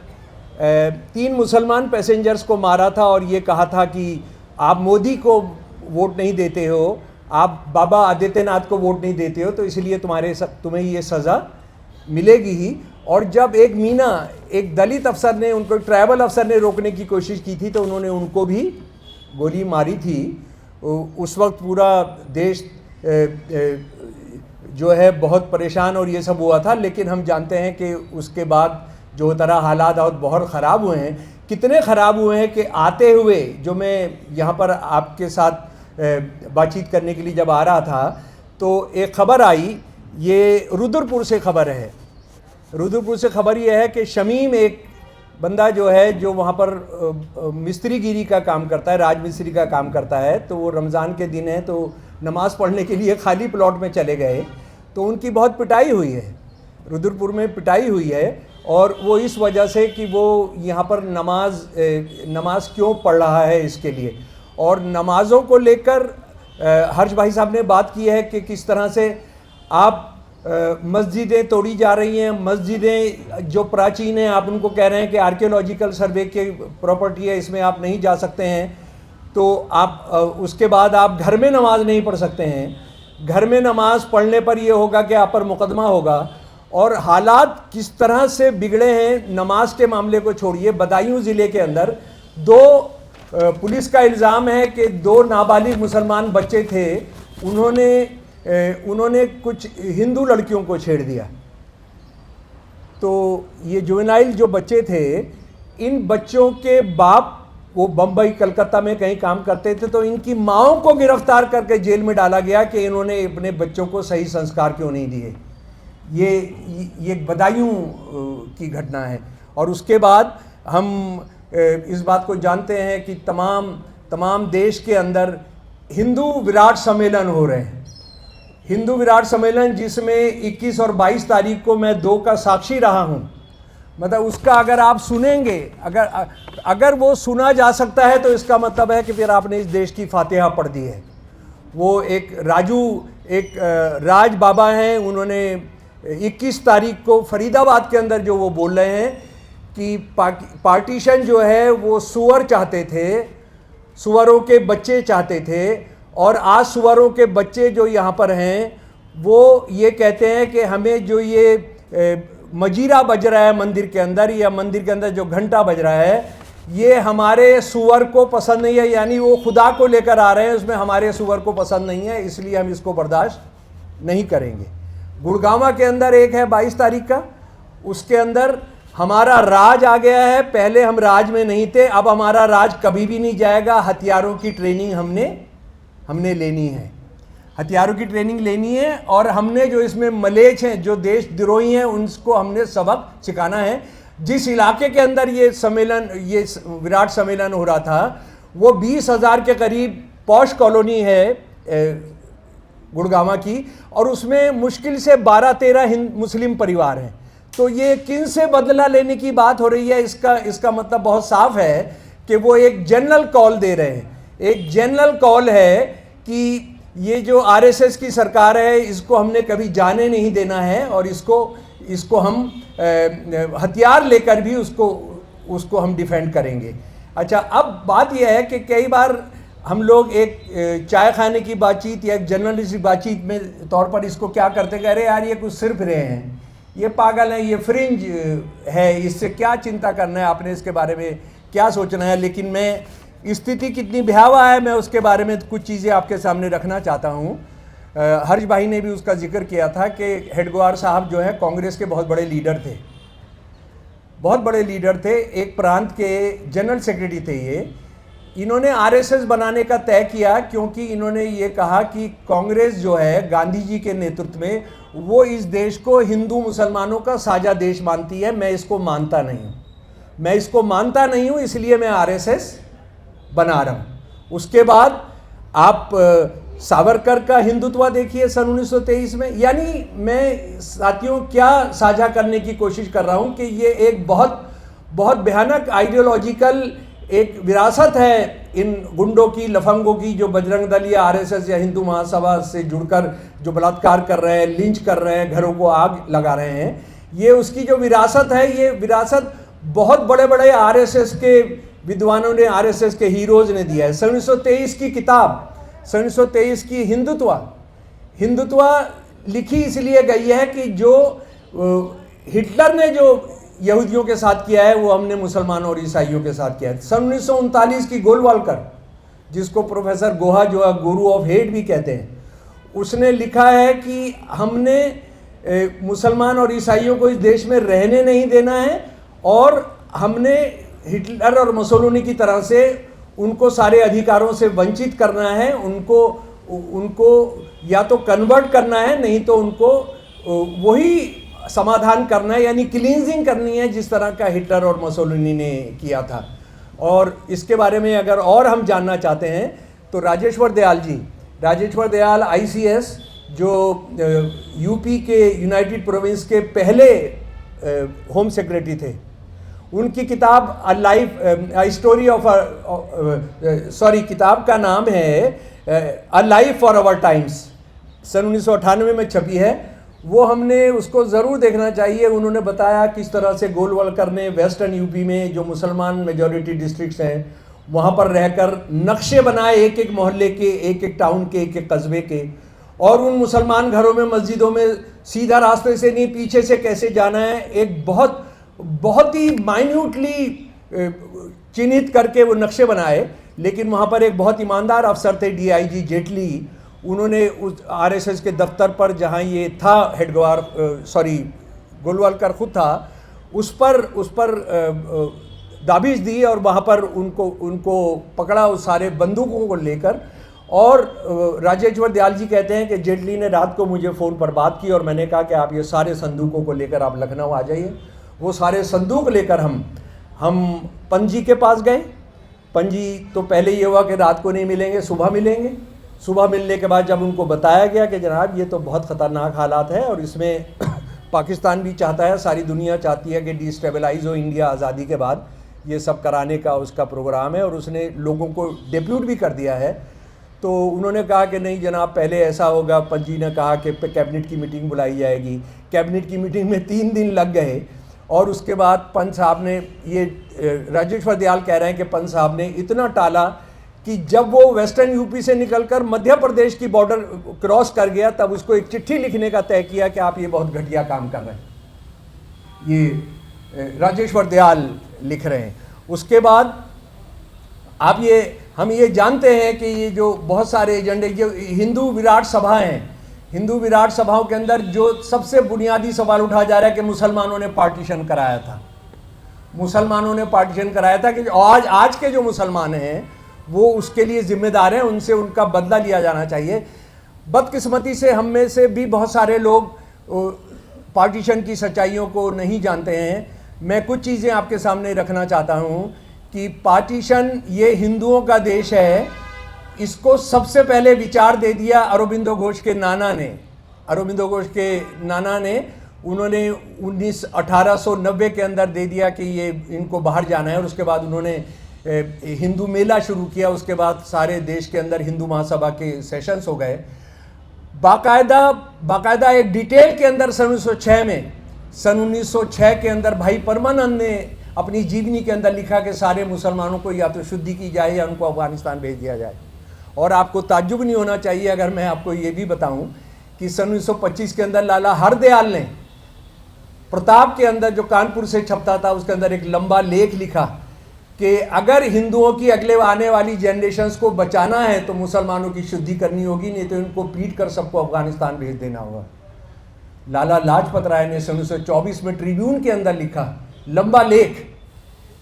Speaker 6: 3 मुसलमान पैसेंजर्स को मारा था और ये कहा था कि आप मोदी को वोट नहीं देते हो, आप बाबा आदित्यनाथ को वोट नहीं देते हो, तो इसलिए तुम्हें ये सज़ा मिलेगी ही। और जब एक दलित अफसर ने, उनको ट्राइबल अफसर ने रोकने की कोशिश की थी, तो उन्होंने उनको भी
Speaker 1: गोली मारी थी उस वक्त पूरा देश जो है बहुत परेशान और ये सब हुआ था, लेकिन हम जानते हैं कि उसके बाद जो तरह हालात बहुत ख़राब हुए हैं, कितने ख़राब हुए हैं कि आते हुए जो मैं यहाँ पर आपके साथ बातचीत करने के लिए जब आ रहा था तो एक ख़बर आई, ये रुद्रपुर से ख़बर है। रुद्रपुर से ख़बर ये है कि शमीम एक बंदा जो है जो वहाँ पर मिस्त्रीगिरी का काम करता है, राजमिस्त्री का काम करता है, तो वो रमज़ान के दिन है तो नमाज़ पढ़ने के लिए खाली प्लॉट में चले गए तो उनकी बहुत पिटाई हुई है, रुद्रपुर में पिटाई हुई है। और वो इस वजह से कि वो यहाँ पर नमाज क्यों पढ़ रहा है इसके लिए। और नमाज़ों को लेकर हर्ष भाई साहब ने बात की है कि किस तरह से आप मस्जिदें तोड़ी जा रही हैं, मस्जिदें जो प्राचीन हैं आप उनको कह रहे हैं कि आर्कियोलॉजिकल सर्वे के प्रॉपर्टी है, इसमें आप नहीं जा सकते हैं, तो आप उसके बाद आप घर में नमाज नहीं पढ़ सकते हैं। घर में नमाज पढ़ने पर यह होगा कि आप पर मुकदमा होगा। और हालात किस तरह से बिगड़े हैं नमाज के मामले को छोड़िए, बदायूं ज़िले के अंदर पुलिस का इल्ज़ाम है कि 2 नाबालिग मुसलमान बच्चे थे, उन्होंने कुछ हिंदू लड़कियों को छेड़ दिया। तो ये जुवेनाइल जो बच्चे थे, इन बच्चों के बाप वो बम्बई कलकत्ता में कहीं काम करते थे, तो इनकी माओं को गिरफ्तार करके जेल में डाला गया कि इन्होंने अपने बच्चों को सही संस्कार क्यों नहीं दिए। ये बदायूं की घटना है। और उसके बाद हम इस बात को जानते हैं कि तमाम देश के अंदर हिंदू विराट सम्मेलन हो रहे हैं। हिंदू विराट सम्मेलन जिसमें 21 और 22 तारीख को मैं 2 का साक्षी रहा हूँ। मतलब उसका अगर आप सुनेंगे, अगर वो सुना जा सकता है तो इसका मतलब है कि फिर आपने इस देश की फातिहा पढ़ दी है। वो एक राज बाबा हैं, उन्होंने 21 तारीख को फरीदाबाद के अंदर जो वो बोल रहे हैं कि पार्टीशन जो है वो सुअर चाहते थे, सुअरों के बच्चे चाहते थे, और आज सुअरों के बच्चे जो यहाँ पर हैं वो ये कहते हैं कि हमें जो ये मजीरा बज रहा है मंदिर के अंदर, या मंदिर के अंदर जो घंटा बज रहा है, ये हमारे सुअर को पसंद नहीं है। यानी वो खुदा को लेकर आ रहे हैं, उसमें हमारे सुअर को पसंद नहीं है, इसलिए हम इसको बर्दाश्त नहीं करेंगे। गुड़गांव के अंदर एक है 22 तारीख का, उसके अंदर हमारा राज आ गया है। पहले हम राज में नहीं थे, अब हमारा राज कभी भी नहीं जाएगा। हथियारों की ट्रेनिंग हमने लेनी है, हथियारों की ट्रेनिंग लेनी है, और हमने जो इसमें मलेच्छ हैं, जो देशद्रोही हैं, उनको हमने सबक सिखाना है। जिस इलाके के अंदर ये विराट सम्मेलन हो रहा था, वो 20,000 के करीब पॉश कॉलोनी है गुड़गांव की, और उसमें मुश्किल से 12-13 मुस्लिम परिवार हैं। तो ये किन से बदला लेने की बात हो रही है, इसका मतलब बहुत साफ है कि वो एक जनरल कॉल दे रहे हैं। एक जनरल कॉल है कि ये जो आरएसएस की सरकार है, इसको हमने कभी जाने नहीं देना है, और इसको हम हथियार लेकर भी उसको हम डिफेंड करेंगे। अच्छा, अब बात यह है कि कई बार हम लोग एक चाय खाने की बातचीत या एक जर्नलिस्ट की बातचीत में तौर पर इसको क्या करते, कह रहे यार ये कुछ सिर्फ रहे हैं, ये पागल है, ये फ्रिंज है, इससे क्या चिंता करना है, आपने इसके बारे में क्या सोचना है। लेकिन मैं स्थिति कितनी भयावह है, मैं उसके बारे में कुछ चीज़ें आपके सामने रखना चाहता हूँ। हर्ष भाई ने भी उसका जिक्र किया था कि हेडगेवार साहब जो है कांग्रेस के बहुत बड़े लीडर थे, बहुत बड़े लीडर थे, एक प्रांत के जनरल सेक्रेटरी थे ये। इन्होंने आरएसएस बनाने का तय किया क्योंकि इन्होंने ये कहा कि कांग्रेस जो है गांधी जी के नेतृत्व में, वो इस देश को हिंदू मुसलमानों का साझा देश मानती है। मैं इसको मानता नहीं हूँ, इसलिए मैं आरएसएस बना रहा हूँ। उसके बाद आप सावरकर का हिंदुत्व देखिए सन 1923 में। यानी मैं साथियों क्या साझा करने की कोशिश कर रहा हूँ कि ये एक बहुत भयानक आइडियोलॉजिकल एक विरासत है इन गुंडों की, लफंगों की, जो बजरंग दल या आरएसएस या हिंदू महासभा से जुड़कर जो बलात्कार कर रहे हैं, लिंच कर रहे हैं, घरों को आग लगा रहे हैं। ये उसकी जो विरासत है, ये विरासत बहुत बड़े बड़े आरएसएस के विद्वानों ने, आरएसएस के हीरोज ने दिया है। सन 1923 की किताब, सन 1923 की हिंदुत्व लिखी इसलिए गई है कि जो हिटलर ने जो यहूदियों के साथ किया है वो हमने मुसलमानों और ईसाइयों के साथ किया है। सन 1939 की जिसको प्रोफेसर गोहा जो है गुरु ऑफ हेट भी कहते हैं, उसने लिखा है कि हमने मुसलमान और ईसाइयों को इस देश में रहने नहीं देना है और हमने हिटलर और मुसोलिनी की तरह से उनको सारे अधिकारों से वंचित करना है, उनको या तो कन्वर्ट करना है, नहीं तो उनको वही समाधान करना है, यानी क्लींजिंग करनी है जिस तरह का हिटलर और मुसोलिनी ने किया था। और इसके बारे में अगर और हम जानना चाहते हैं तो राजेश्वर दयाल ICS जो यूपी के यूनाइटेड प्रोविंस के पहले होम सेक्रेटरी थे, उनकी किताब किताब का नाम है a life for our times, सन 1998 में छपी है। वो हमने उसको ज़रूर देखना चाहिए। उन्होंने बताया किस तरह से गोलवलकर ने वेस्टर्न यूपी में जो मुसलमान मेजॉरिटी डिस्ट्रिक्ट्स हैं वहाँ पर रहकर नक्शे बनाए एक एक मोहल्ले के, एक एक टाउन के, एक एक कस्बे के, और उन मुसलमान घरों में मस्जिदों में सीधा रास्ते से नहीं पीछे से कैसे जाना है एक बहुत ही माइन्यूटली चिन्हित करके वो नक्शे बनाए। लेकिन वहाँ पर एक बहुत ईमानदार अफसर थे DIG जेटली, उन्होंने उस RSS के दफ्तर पर जहाँ ये था हेडगवार गोलवलकर खुद था, उस पर दाबिश दी और वहाँ पर उनको पकड़ा उस सारे बंदूकों को लेकर। और राजेश्वर दयाल जी कहते हैं कि जेटली ने रात को मुझे फ़ोन पर बात की और मैंने कहा कि आप ये सारे संदूकों को लेकर आप लखनऊ आ जाइए। वो सारे संदूक लेकर हम पंजी के पास गए। पंजी तो पहले ये हुआ कि रात को नहीं मिलेंगे, सुबह मिलेंगे। सुबह मिलने के बाद जब उनको बताया गया कि जनाब ये तो बहुत ख़तरनाक हालात है और इसमें पाकिस्तान भी चाहता है, सारी दुनिया चाहती है कि डिस्टेबलाइज हो इंडिया आज़ादी के बाद, ये सब कराने का उसका प्रोग्राम है और उसने लोगों को डेप्यूट भी कर दिया है। तो उन्होंने कहा कि नहीं जनाब पहले ऐसा होगा। पंजी ने कहा कि कैबिनेट की मीटिंग बुलाई जाएगी। कैबिनेट की मीटिंग में 3 दिन लग गए और उसके बाद पंत साहब ने, ये राजेश्वर दयाल कह रहे हैं कि पंत साहब ने इतना टाला कि जब वो वेस्टर्न यूपी से निकलकर मध्य प्रदेश की बॉर्डर क्रॉस कर गया तब उसको एक चिट्ठी लिखने का तय किया कि आप ये बहुत घटिया काम कर रहे हैं। ये राजेश्वर दयाल लिख रहे हैं। उसके बाद हम ये जानते हैं कि ये जो बहुत सारे एजेंडे, जो हिंदू विराट सभा हैं, हिंदू विराट सभाओं के अंदर जो सबसे बुनियादी सवाल उठाया जा रहा है कि मुसलमानों ने पार्टीशन कराया था। मुसलमानों ने पार्टीशन कराया था कि आज के जो मुसलमान हैं वो उसके लिए जिम्मेदार हैं, उनसे उनका बदला लिया जाना चाहिए। बदकिस्मती से हम में से भी बहुत सारे लोग पार्टीशन की सच्चाइयों को नहीं जानते हैं। मैं कुछ चीज़ें आपके सामने रखना चाहता हूँ कि पार्टीशन ये हिंदुओं का देश है, इसको सबसे पहले विचार दे दिया अरबिंदो घोष के नाना ने। अरबिंदो घोष के नाना ने उन्होंने 1890 के अंदर दे दिया कि ये इनको बाहर जाना है और उसके बाद उन्होंने हिंदू मेला शुरू किया। उसके बाद सारे देश के अंदर हिंदू महासभा के सेशंस हो गए। बाकायदा एक डिटेल के अंदर सन 1906 के अंदर भाई परमानंद ने अपनी जीवनी के अंदर लिखा कि सारे मुसलमानों को या तो शुद्धि की जाए या उनको अफगानिस्तान भेज दिया जाए। और आपको ताज्जुब नहीं होना चाहिए अगर मैं आपको ये भी बताऊं कि सन 1925 के अंदर लाला हरदयाल ने प्रताप के अंदर जो कानपुर से छपता था उसके अंदर एक लंबा लेख लिखा कि अगर हिंदुओं की अगले आने वाली जनरेशन्स को बचाना है तो मुसलमानों की शुद्धि करनी होगी, नहीं तो इनको पीट कर सबको अफगानिस्तान भेज देना होगा। लाला लाजपत राय ने सन 1924 में ट्रिब्यून के अंदर लिखा लंबा लेख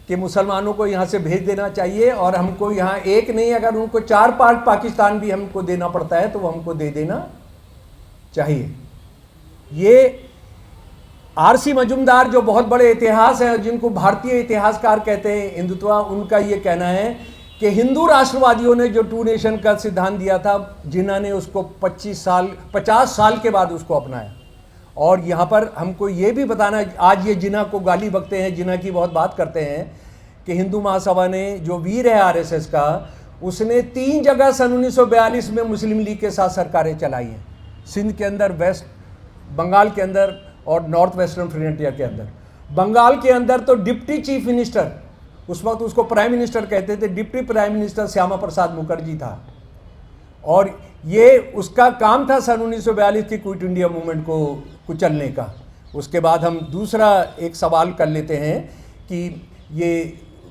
Speaker 1: कि मुसलमानों को यहाँ से भेज देना चाहिए और हमको यहाँ एक नहीं, अगर उनको 4 पार्ट पाकिस्तान भी हमको देना पड़ता है तो वो हमको दे देना चाहिए। ये RC मजुमदार जो बहुत बड़े इतिहास हैं, जिनको भारतीय इतिहासकार कहते हैं हिंदुत्व, उनका ये कहना है कि हिंदू राष्ट्रवादियों ने जो 2 नेशन का सिद्धांत दिया था, जिन्ना ने उसको 50 साल के बाद उसको अपनाया। और यहाँ पर हमको ये भी बताना, आज ये जिन्ना को गाली बकते हैं, जिन्ना की बहुत बात करते हैं कि हिंदू महासभा ने जो वीर है RSS का, उसने 3 जगह सन 1942 में मुस्लिम लीग के साथ सरकारें चलाई हैं। सिंध के अंदर, वेस्ट बंगाल के अंदर और नॉर्थ वेस्टर्न फ्रंटियर के अंदर। बंगाल के अंदर तो डिप्टी चीफ मिनिस्टर, उस वक्त उसको प्राइम मिनिस्टर कहते थे, deputy prime minister Shyama Prasad Mukherjee था। और ये उसका काम था सन 1942 की क्विट इंडिया मूवमेंट को कुचलने का। उसके बाद हम दूसरा एक सवाल कर लेते हैं कि ये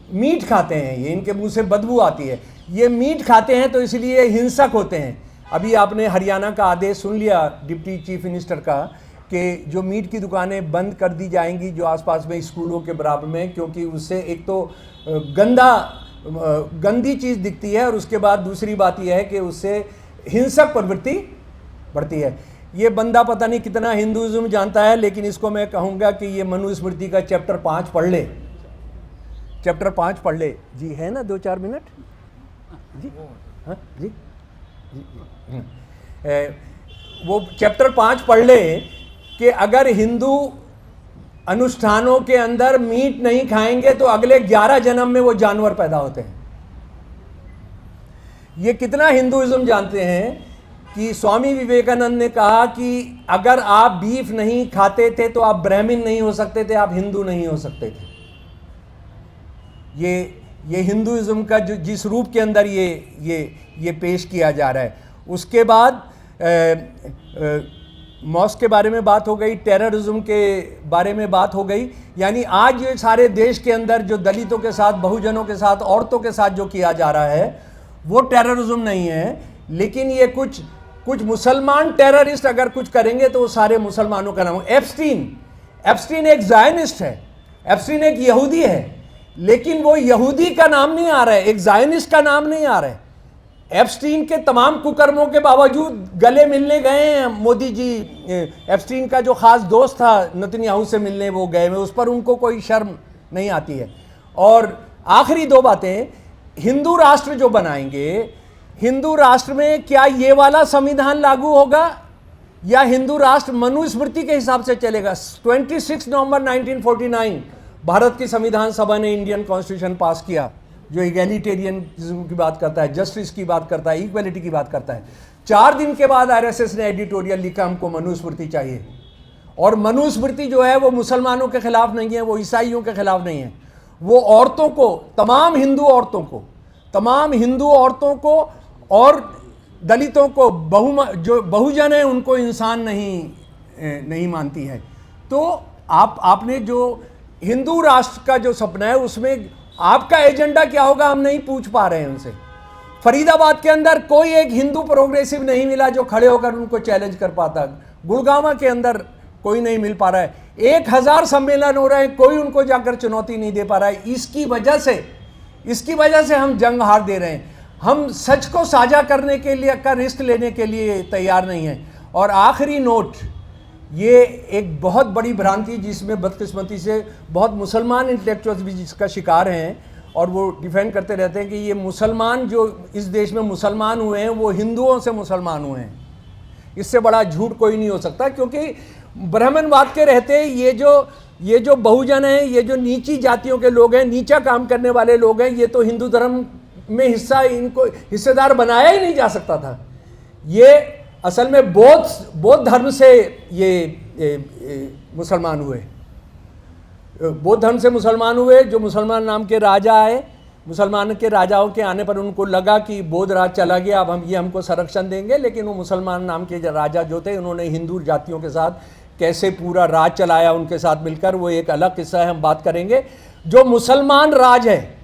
Speaker 1: मीट खाते हैं, ये इनके मुंह से बदबू आती है, ये मीट खाते हैं तो इसलिए हिंसक होते हैं। अभी आपने हरियाणा का आदेश सुन लिया डिप्टी चीफ मिनिस्टर का कि जो मीट की दुकानें बंद कर दी जाएंगी जो आसपास में स्कूलों के बराबर में, क्योंकि उससे एक तो गंदी चीज़ दिखती है और उसके बाद दूसरी बात यह है कि उससे हिंसक प्रवृत्ति बढ़ती है। ये बंदा पता नहीं कितना हिंदुइज्म जानता है, लेकिन इसको मैं कहूँगा कि ये मनुस्मृति का चैप्टर 5 पढ़ ले, चैप्टर 5 पढ़ ले। जी है ना 2-4 मिनट? जी हाँ जी जी, वो चैप्टर 5 पढ़ ले कि अगर हिंदू अनुष्ठानों के अंदर मीट नहीं खाएंगे तो अगले 11 जन्म में वो जानवर पैदा होते हैं। ये कितना हिंदुइज्म जानते हैं कि स्वामी विवेकानंद ने कहा कि अगर आप बीफ नहीं खाते थे तो आप ब्राह्मण नहीं हो सकते थे, आप हिंदू नहीं हो सकते थे। ये हिंदुइज्म का जो जिस रूप के अंदर ये पेश किया जा रहा है। उसके बाद मॉस्क के बारे में बात हो गई, टेररिज्म के बारे में बात हो गई। यानी आज ये सारे देश के अंदर जो दलितों के साथ, बहुजनों के साथ, औरतों के साथ जो किया जा रहा है वो टेररिज्म नहीं है, लेकिन ये कुछ मुसलमान टेररिस्ट अगर कुछ करेंगे तो वो सारे मुसलमानों का नाम। एप्स्टीन एक ज़ायनिस्ट है, एप्स्टीन एक यहूदी है, लेकिन वो यहूदी का नाम नहीं आ रहा है, एक ज़ायनिस्ट का नाम नहीं आ रहा है। एप्स्टीन के तमाम कुकर्मों के बावजूद गले मिलने गए हैं मोदी जी। एप्स्टीन का जो ख़ास दोस्त था नेतन्याहू से मिलने वो गए हुए, उस पर उनको कोई शर्म नहीं आती है। और आखिरी 2 बातें, हिंदू राष्ट्र जो बनाएंगे, हिंदू राष्ट्र में क्या ये वाला संविधान लागू होगा या हिंदू राष्ट्र मनुस्मृति के हिसाब से चलेगा? 26 नवंबर 1949 भारत की संविधान सभा ने इंडियन कॉन्स्टिट्यूशन पास किया जो इगैलिटेरियनिज्म की बात करता है, जस्टिस की बात करता है, इक्वलिटी की बात करता है। 4 दिन के बाद आरएसएस ने एडिटोरियल लिखा हमको मनुस्मृति चाहिए। और मनुस्मृति जो है वो मुसलमानों के खिलाफ नहीं है, वो ईसाइयों के खिलाफ नहीं है, वो औरतों को, तमाम हिंदू औरतों को और दलितों को, जो बहुजन है उनको इंसान नहीं मानती है। तो आपने जो हिंदू राष्ट्र का जो सपना है उसमें आपका एजेंडा क्या होगा हम नहीं पूछ पा रहे हैं उनसे। फरीदाबाद के अंदर कोई एक हिंदू प्रोग्रेसिव नहीं मिला जो खड़े होकर उनको चैलेंज कर पाता। गुड़गांव के अंदर कोई नहीं मिल पा रहा है। 1000 सम्मेलन हो रहे हैं, कोई उनको जाकर चुनौती नहीं दे पा रहा है। इसकी वजह से हम जंग हार दे रहे हैं। हम सच को साझा करने के लिए का रिस्क लेने के लिए तैयार नहीं है। और आखिरी नोट, ये एक बहुत बड़ी भ्रांति जिसमें बदकिस्मती से बहुत मुसलमान इंटेलेक्चुअल्स भी जिसका शिकार हैं और वो डिफेंड करते रहते हैं कि ये मुसलमान जो इस देश में मुसलमान हुए हैं वो हिंदुओं से मुसलमान हुए हैं। इससे बड़ा झूठ कोई नहीं हो सकता, क्योंकि ब्राह्मणवाद के रहते ये जो बहुजन हैं, ये जो नीची जातियों के लोग हैं, नीचा काम करने वाले लोग हैं, ये तो हिंदू धर्म में इनको हिस्सेदार बनाया ही नहीं जा सकता था। ये असल में बौद्ध धर्म से ये मुसलमान हुए, बौद्ध धर्म से मुसलमान हुए। जो मुसलमान नाम के राजा आए, मुसलमान के राजाओं के आने पर उनको लगा कि बौद्ध राज चला गया, अब हमको संरक्षण देंगे। लेकिन वो मुसलमान नाम के राजा जो थे उन्होंने हिंदू जातियों के साथ कैसे पूरा राज चलाया उनके साथ मिलकर, वो एक अलग किस्सा है, हम बात करेंगे। जो मुसलमान राज है,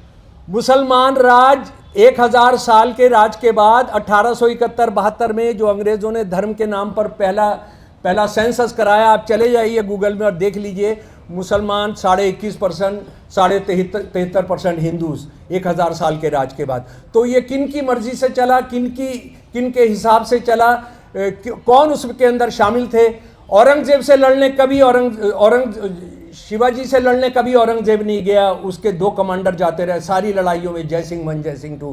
Speaker 1: मुसलमान राज 1000 के राज के बाद 1871-72 में जो अंग्रेज़ों ने धर्म के नाम पर पहला सेंसस कराया, आप चले जाइए गूगल में और देख लीजिए, मुसलमान 21.5%, 73% हिंदूज 1000 साल के राज के बाद। तो ये किन की मर्जी से चला, किन के हिसाब से चला, कौन उसके अंदर शामिल थे? औरंगजेब से लड़ने कभी शिवाजी से लड़ने कभी औरंगजेब नहीं गया, उसके 2 कमांडर जाते रहे सारी लड़ाइयों में, जय सिंह 1, जय सिंह 2।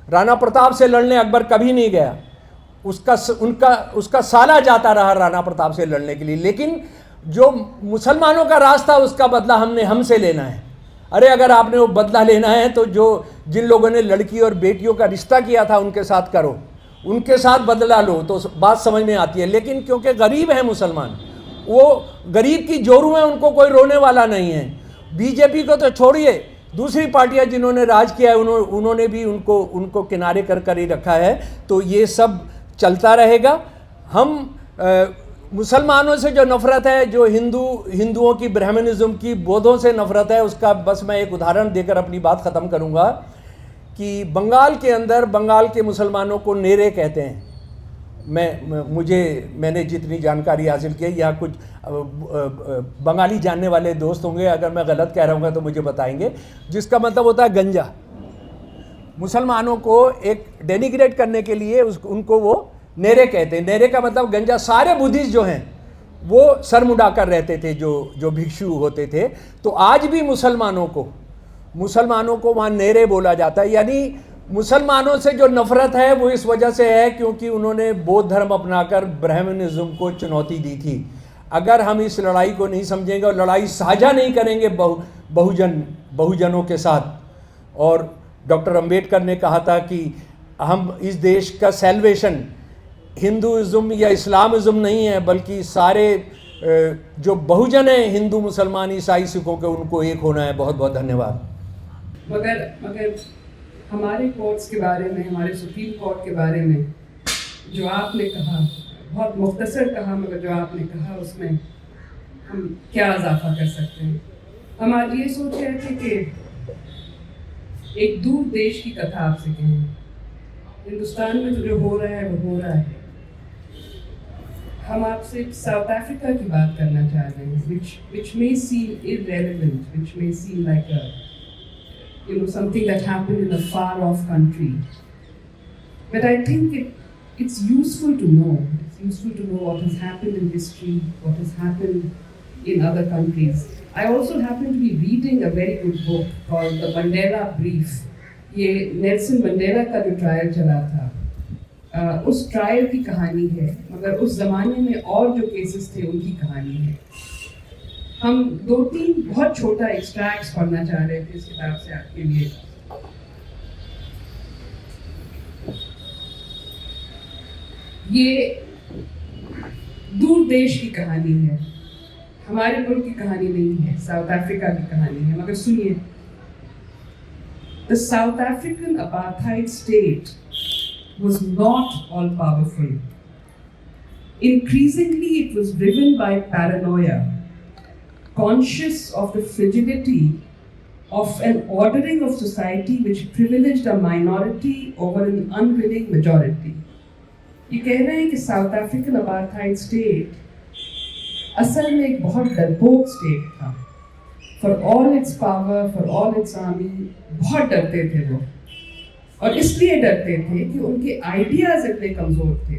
Speaker 1: राणा प्रताप से लड़ने अकबर कभी नहीं गया, उसका साला जाता रहा राणा प्रताप से लड़ने के लिए। लेकिन जो मुसलमानों का राज था उसका बदला हमसे लेना है। अरे अगर आपने वो बदला लेना है तो जिन लोगों ने लड़की और बेटियों का रिश्ता किया था उनके साथ करो, उनके साथ बदला लो, तो बात समझ में आती है। लेकिन क्योंकि गरीब है मुसलमान, वो गरीब की जोरू है, उनको कोई रोने वाला नहीं है। बीजेपी को तो छोड़िए, दूसरी पार्टियां जिन्होंने राज किया है उन्होंने भी उनको किनारे कर ही रखा है। तो ये सब चलता रहेगा। हम मुसलमानों से जो नफ़रत है, जो हिंदुओं की, ब्राह्मणिज्म की, बौद्धों से नफ़रत है, उसका बस मैं एक उदाहरण देकर अपनी बात ख़त्म करूँगा कि बंगाल के अंदर बंगाल के मुसलमानों को नेरे कहते हैं। मैंने जितनी जानकारी हासिल की, या कुछ बंगाली जानने वाले दोस्त होंगे, अगर मैं गलत कह रहा हूँ तो मुझे बताएंगे, जिसका मतलब होता है गंजा। मुसलमानों को एक डेनिग्रेट करने के लिए उनको वो नेरे कहते हैं। नेरे का मतलब गंजा। सारे बुद्धिस्ट जो हैं वो सर मुंडाकर रहते थे, जो भिक्षु होते थे। तो आज भी मुसलमानों को वहाँ नेरे बोला जाता है। यानी मुसलमानों से जो नफ़रत है वो इस वजह से है क्योंकि उन्होंने बौद्ध धर्म अपनाकर ब्राह्मणिज्म को चुनौती दी थी। अगर हम इस लड़ाई को नहीं समझेंगे और लड़ाई साझा नहीं करेंगे बहुजनों के साथ, और डॉक्टर अंबेडकर ने कहा था कि हम इस देश का सेल्वेशन हिंदुइज्म या इस्लामिज्म नहीं है, बल्कि सारे जो बहुजन हैं, हिंदू, मुसलमान, ईसाई, सिखों के, उनको एक होना है। बहुत बहुत धन्यवाद।
Speaker 4: मगर हमारे कोर्ट्स के बारे में, हमारे सुप्रीम कोर्ट के बारे में जो आपने कहा, बहुत मुख्तसर कहा, मगर जो आपने कहा उसमें हम क्या इजाफा कर सकते हैं। हम आज ये सोच रहे थे कि एक दूर देश की कथा आपसे कहें। हिंदुस्तान में जो हो रहा है वो हो रहा है। हम आपसे साउथ अफ्रीका की बात करना चाह रहे हैं, which may seem irrelevant, which may seem like something that happened in a far-off country. But I think it's useful to know. It's useful to know what has happened in history, what has happened in other countries. I also happen to be reading a very good book called The Mandela Brief. ये Nelson Mandela का जो trial चला था, उस trial की कहानी है, मगर उस ज़माने में और जो केसेस थे उनकी कहानी है। हम 2-3 बहुत छोटा एक्सट्रैक्ट्स पढ़ना चाह रहे थे इस किताब से आपके लिए। ये दूर देश की कहानी है, हमारे मुल्क की कहानी नहीं है, साउथ अफ्रीका की कहानी है। मगर सुनिए, The South African apartheid state was not all powerful. Increasingly, it was driven by paranoia, conscious of the fragility of an ordering of society which privileged a minority over an unwilling majority. ये कह रहे हैं कि south African apartheid state असल में एक बहुत डरपोक स्टेट था। For all it's power, for all it's army, बहुत डरते थे वो, और इसलिए डरते थे कि उनके आइडियाज इतने कमजोर थे।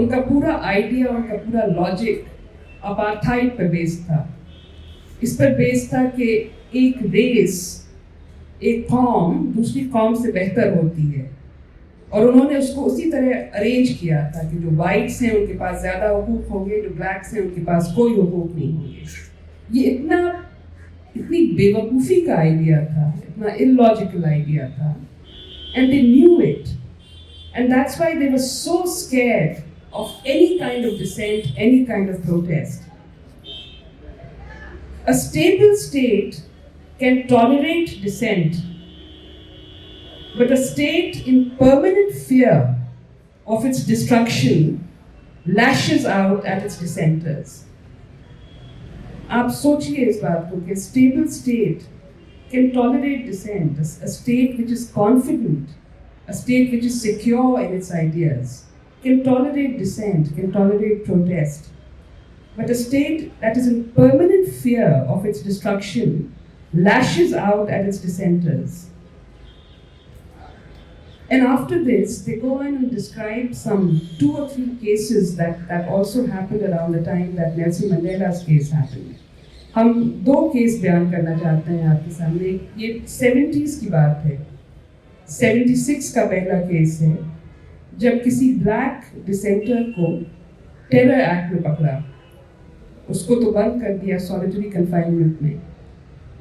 Speaker 4: उनका पूरा आइडिया, उनका पूरा लॉजिक अपार्थाइड पर बेस्ड था। इस पर बेस्ड था कि एक रेस, एक कौम दूसरी कौम से बेहतर होती है, और उन्होंने उसको उसी तरह अरेंज किया था कि जो वाइट्स हैं उनके पास ज़्यादा हुकूक होंगे, जो ब्लैक्स हैं उनके पास कोई हुकूक नहीं होंगे। ये इतनी बेवकूफ़ी का आइडिया था, इतना इलॉजिकल आइडिया था, and they knew it, and that's why they were so scared of any kind of dissent, any kind of protest. A stable state can tolerate dissent, but a state in permanent fear of its destruction lashes out at its dissenters. आप सोचिए इस बात को कि stable state can tolerate dissent, a state which is confident, a state which is secure in its ideas, can tolerate dissent, can tolerate protest. But a state that is in permanent fear of its destruction lashes out at its dissenters. And after this, they go on and describe some 2 or 3 cases that also happened around the time that Nelson Mandela's case happened. हम 2 case बयान करना चाहते हैं आपके सामने। ये 70s की बात है। 76 का पहला केस है, जब किसी ब्लैक डिसेंटर को टेरर एक्ट में पकड़ा। उसको तो बंद कर दिया सॉलिटरी कन्फाइनमेंट में।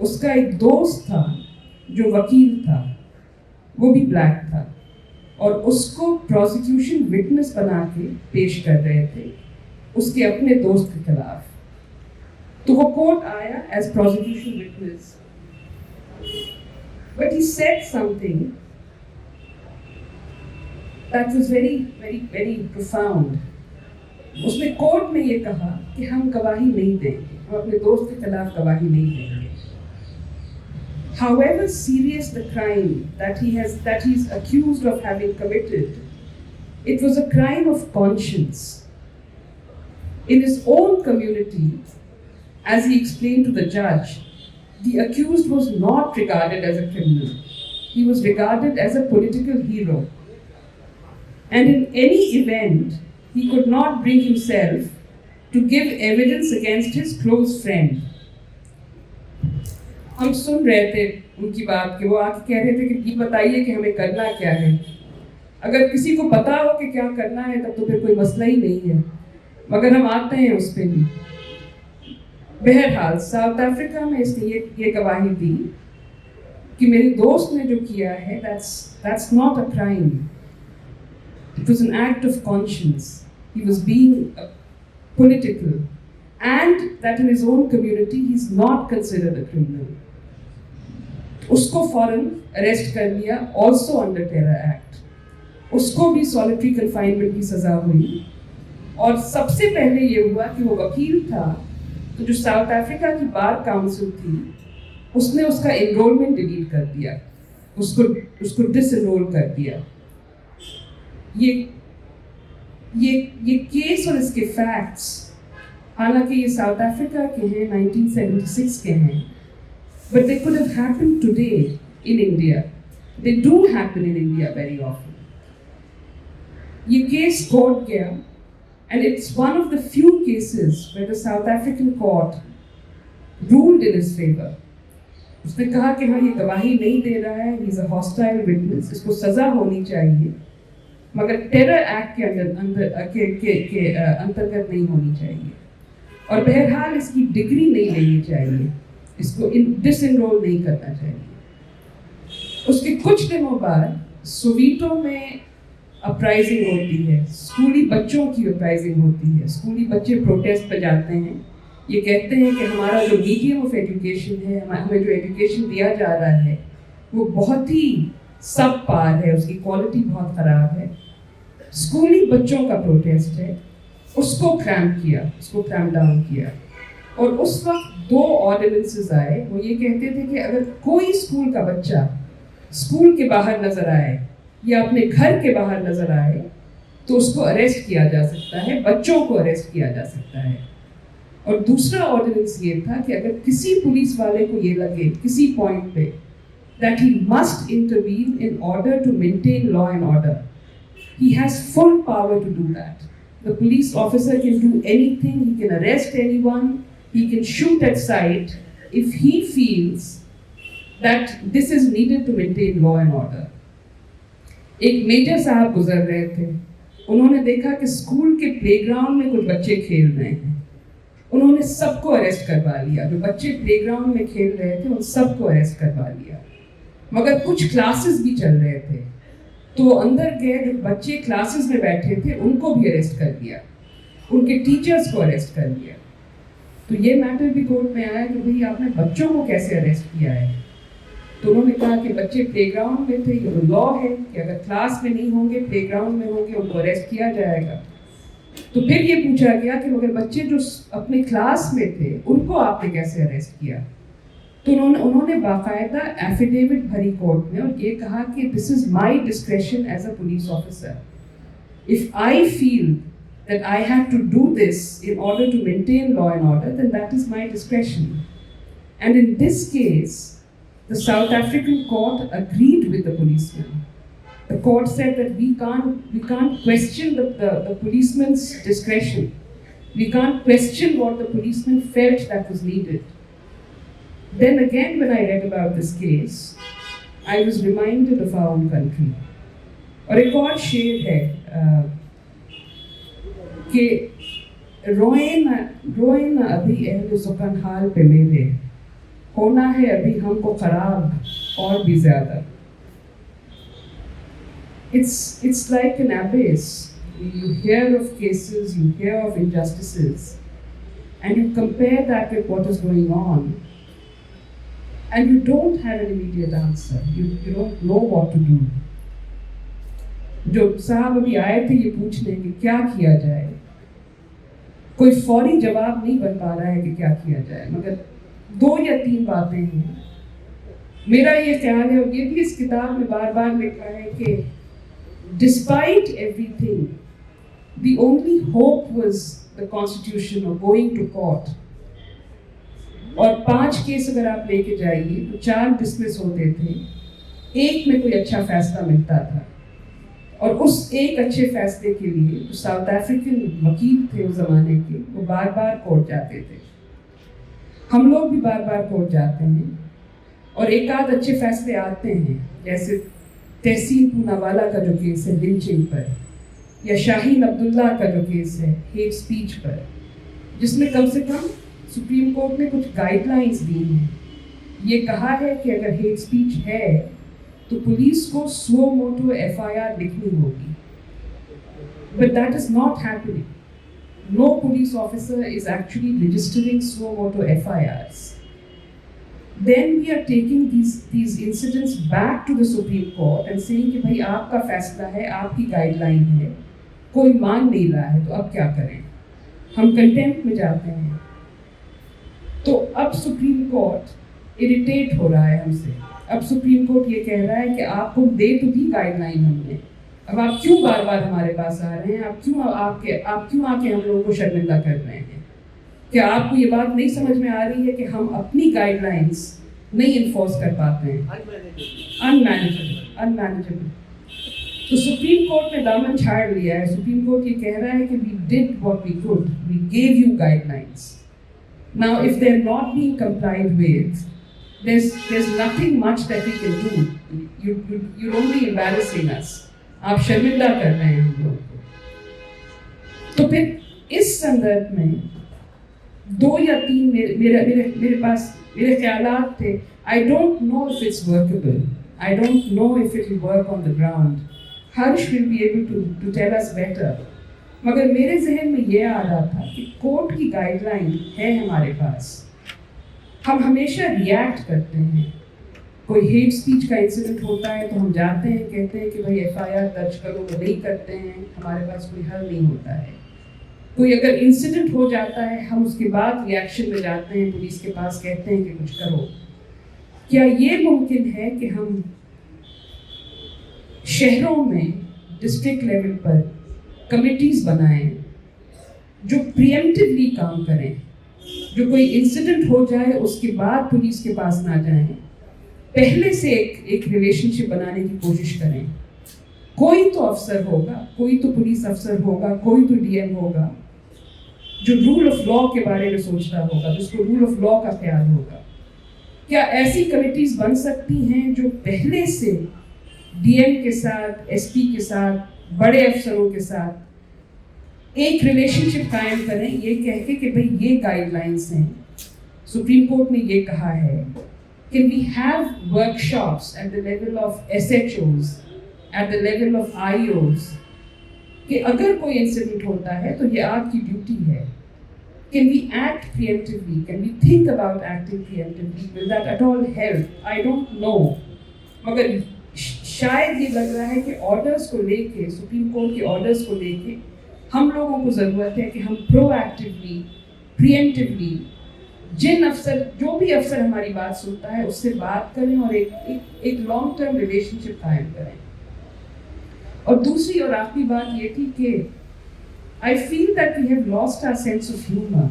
Speaker 4: उसका एक दोस्त था जो वकील था, वो भी ब्लैक था, और उसको प्रोसिक्यूशन विटनेस बना के पेश कर रहे थे उसके अपने दोस्त के खिलाफ। तो वो कोर्ट आया as prosecution witness, but he said something that was very very very profound. उसने कोर्ट में ये कहा कि हम गवाही नहीं देंगे, हम अपने दोस्त के खिलाफ गवाही नहीं देंगे। However serious the crime that he's accused of having committed, it was a crime of conscience. In his own community, as he explained to the judge, the accused was not regarded as a criminal. He was regarded as a political hero. And in any event, he could not bring himself to give evidence against his close friend. हम सुन रहे थे उनकी बात कि वो आके कह रहे थे कि ये बताइए कि हमें करना क्या है। अगर किसी को पता हो कि क्या करना है तब तो फिर कोई मसला ही नहीं है, मगर हम आते हैं उस पर भी। बहरहाल साउथ अफ्रीका में इसने ये गवाही दी कि मेरे दोस्त ने जो किया है that's not a crime. It was an act of conscience. He was being political, and that in his own community he's not considered a criminal. उसको फौरन अरेस्ट कर लिया, also under Terror Act. उसको भी solitary confinement की सजा हुई। और सबसे पहले ये हुआ कि वो वकील था, तो जो साउथ अफ्रीका की बार काउंसिल थी उसने उसका एनरोलमेंट डिलीट कर दिया, उसको डिसएनरोल कर दिया। ये केस और इसके फैक्ट्स हालांकि ये साउथ अफ्रीका के हैं, 1976 के हैं, but they could have happened today in India. They do happen in India very often. ये केस कोर्ट गया, and it's one of the few cases where the South African court ruled in his favor. उसने कहा कि हाँ ये गवाही नहीं दे रहा है, he is a hostile witness, इसको सजा होनी चाहिए, मगर टेरर एक्ट के अंतर्गत नहीं होनी चाहिए, और बहरहाल इसकी डिग्री नहीं लेनी चाहिए, इसको डिसएनरोल नहीं करना चाहिए। उसके कुछ दिनों बाद सोवीटो में अपराइजिंग होती है, स्कूली बच्चों की अपराइजिंग होती है, स्कूली बच्चे प्रोटेस्ट पर जाते हैं, ये कहते हैं कि हमारा जो मीडियम ऑफ एजुकेशन है, हमें जो एजुकेशन दिया जा रहा है वो बहुत ही सब पार है, उसकी क्वालिटी बहुत ख़राब है। स्कूली बच्चों का प्रोटेस्ट है, उसको क्रैम्प डाउन किया, और उस वक्त 2 ऑर्डिनेंसेस आए। वो ये कहते थे कि अगर कोई स्कूल का बच्चा स्कूल के बाहर नज़र आए या अपने घर के बाहर नज़र आए तो उसको अरेस्ट किया जा सकता है, बच्चों को अरेस्ट किया जा सकता है। और दूसरा ऑर्डिनेंस ये था कि अगर किसी पुलिस वाले को ये लगे किसी पॉइंट पे that he must intervene in order to maintain law and order, he has full power to do that. The police officer can do anything, he can arrest anyone, he can shoot at sight if he feels that this is needed to maintain law and order. एक major साहब गुजर रहे थे, उन्होंने देखा कि school के playground में कुछ बच्चे खेल रहे हैं, उन्होंने सबको अरेस्ट करवा लिया। जो बच्चे प्लेग्राउंड में खेल रहे थे उन सबको अरेस्ट करवा लिया, मगर कुछ क्लासेस भी चल रहे थे तो वो अंदर गए, जो बच्चे क्लासेस में बैठे थे उनको भी अरेस्ट कर लिया, उनके टीचर्स को अरेस्ट कर लिया। तो ये मैटर भी कोर्ट में आया कि भाई आपने बच्चों को कैसे अरेस्ट किया है। तो उन्होंने कहा कि बच्चे प्लेग्राउंड में थे, ये लॉ है कि अगर क्लास में नहीं होंगे प्लेग्राउंड में होंगे उनको अरेस्ट किया जाएगा। तो फिर ये पूछा गया कि मगर बच्चे जो अपने क्लास में थे उनको आपने कैसे अरेस्ट किया। तो उन्होंने बाकायदा एफिडेविट भरी कोर्ट में और ये कहा कि this is my discretion as a police officer, if I feel that I have to do this in order to maintain law and order, then that is my discretion. And in this case, the South African court agreed with the policeman. The court said that we can't question the policeman's discretion. We can't question what the policeman felt that was needed. Then again, when I read about this case, I was reminded of our own country. और एक और शेर है कि रोए न अभी अहले सुकन हाल पे मेरे, होना है अभी हमको खराब और भी ज़्यादा। It's like an abyss. You hear of cases, you hear of injustices, and you compare that with what is going on, and you don't have an immediate answer. You don't know what to do. जो साहब अभी आए थे ये पूछने कि क्या किया जाए, कोई फौरी जवाब नहीं बन पा रहा है कि क्या किया जाए, मगर 2 या 3 बातें हैं। मेरा ये ख्याल है, और ये भी इस किताब में बार बार लिखा है कि despite everything the only hope was the constitution और गोइंग टू कोर्ट। और 5 केस अगर आप लेके जाइए तो 4 डिसमिस होते थे, एक में कोई अच्छा फैसला मिलता था, और उस एक अच्छे फैसले के लिए जो साउथ अफ्रीकन वकील थे उस जमाने के, वो बार बार कोर्ट जाते थे। हम लोग भी बार बार कोर्ट जाते हैं और एक आध अच्छे फैसले आते हैं, जैसे तहसीन पूनावाला का जो केस है लिंचिंग पर, या शाहीन अब्दुल्ला का जो केस है हेट स्पीच पर, जिसमें कम से कम सुप्रीम कोर्ट ने कुछ गाइडलाइंस दी हैं। ये कहा है कि अगर हेट स्पीच है तो पुलिस को सुओ मोटो एफआईआर लिखनी होगी, but that is not happening. No police officer is actually registering suo moto FIRs. Then we are taking these incidents back to the Supreme Court and saying कि भाई आपका फैसला है, आपकी guideline है, कोई मान नहीं रहा है, तो अब क्या करें? हम कंटेम्प्ट में जाते हैं। तो अब सुप्रीम कोर्ट इरिटेट हो रहा है हमसे। अब सुप्रीम कोर्ट ये कह रहा है कि आपको दे तो दी गाइडलाइन हमने, अब आप क्यों बार बार हमारे पास आ रहे हैं? आप क्यों आके हम लोगों को शर्मिंदा कर रहे हैं? क्या आपको ये बात नहीं समझ में आ रही है कि हम अपनी गाइडलाइंस नहीं इन्फोर्स कर पाते हैं? अनमैनेजेबल। तो सुप्रीम कोर्ट ने दामन छाड़ लिया है। सुप्रीम कोर्ट ये कह रहा है कि we did what we could, we gave you guidelines, now if they are not being complied with, there's nothing much that we can do. You're only embarrassing us. आप शर्मिंदा कर रहे हैं हम लोगों को। तो फिर इस संदर्भ में 2 या 3 मेरे पास मेरे ख्यालात थे। I don't know if it's workable. I don't know if it will work on the ground. Harsh will be able to tell us better. मगर मेरे जहन में ये आ रहा था कि कोर्ट की गाइडलाइन है हमारे पास, हम हमेशा रिएक्ट करते हैं। कोई हेट स्पीच का इंसिडेंट होता है तो हम जाते हैं, कहते हैं कि भाई एफआईआर दर्ज करो, वो नहीं करते हैं, हमारे पास कोई हल नहीं होता है। कोई अगर इंसिडेंट हो जाता है हम उसके बाद रिएक्शन में जाते हैं, पुलिस के पास कहते हैं कि कुछ करो। क्या ये मुमकिन है कि हम शहरों में डिस्ट्रिक्ट लेवल पर कमिटीज़ बनाएं जो प्रिएम्प्टिवली काम करें, जो कोई इंसिडेंट हो जाए उसके बाद पुलिस के पास ना जाएं, पहले से एक रिलेशनशिप बनाने की कोशिश करें? कोई तो अफसर होगा, कोई तो पुलिस अफसर होगा, कोई तो डीएम होगा जो रूल ऑफ लॉ के बारे में सोच रहा होगा, जिसको रूल ऑफ लॉ का ख्याल होगा। क्या ऐसी कमिटीज बन सकती हैं जो पहले से डीएम के साथ, एसपी के साथ, बड़े अफसरों के साथ एक रिलेशनशिप कायम करें, ये कह के कि भाई ये गाइडलाइंस हैं, सुप्रीम कोर्ट ने ये कहा है। Can we have workshops at the level of SHOs, at the level of IOs, कि अगर कोई इंसिडेंट होता है तो ये आपकी ड्यूटी है? Can we act preemptively? Can we think about acting preemptively? Will that at all help? I don't know. मगर शायद ये लग रहा है कि ऑर्डर्स को लेके, सुप्रीम कोर्ट के ऑर्डर्स को लेके हम लोगों को ज़रूरत है कि हम प्रोएक्टिवली, प्रिएम्प्टिवली जो भी अफसर हमारी बात सुनता है उससे बात करें और एक लॉन्ग टर्म रिलेशनशिप कायम करें। और दूसरी और आखिरी बात ये थी कि I feel that we have lost our sense of humour.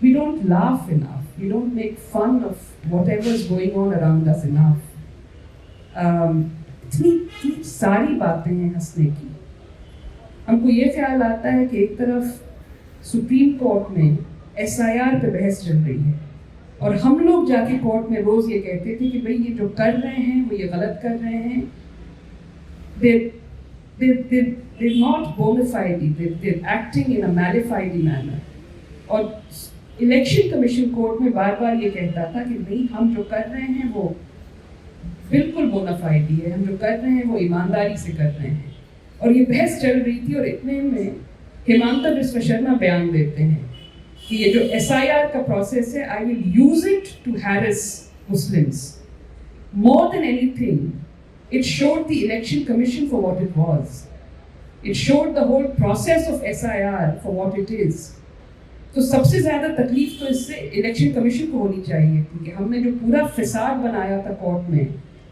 Speaker 4: We don't laugh enough, we don't make fun of whatever is going on around us enough. इतनी सारी बातें हैं हंसने की। हमको ये ख्याल आता है कि एक तरफ सुप्रीम कोर्ट में SIR पे बहस चल रही है और हम लोग जाके कोर्ट में रोज ये कहते थे कि भाई ये जो कर रहे हैं वो ये गलत कर रहे हैं। They're not bona fide, they're acting in a malified manner। और इलेक्शन कमीशन कोर्ट में बार बार ये कहता था कि नहीं, हम जो कर रहे हैं वो बिल्कुल bona fide है, हम जो कर रहे हैं वो ईमानदारी से कर रहे हैं। और ये बहस चल रही थी और इतने में हिमांता बिस्वा शर्मा बयान देते हैं कि ये जो SIR का प्रोसेस है, I will use it to harass Muslims. More than anything, it showed the election commission for what it was. It showed the whole process of SIR for what it is. तो सबसे ज़्यादा तकलीफ तो इससे election commission को होनी चाहिए थी कि हमने जो पूरा फिसाद बनाया था कोर्ट में,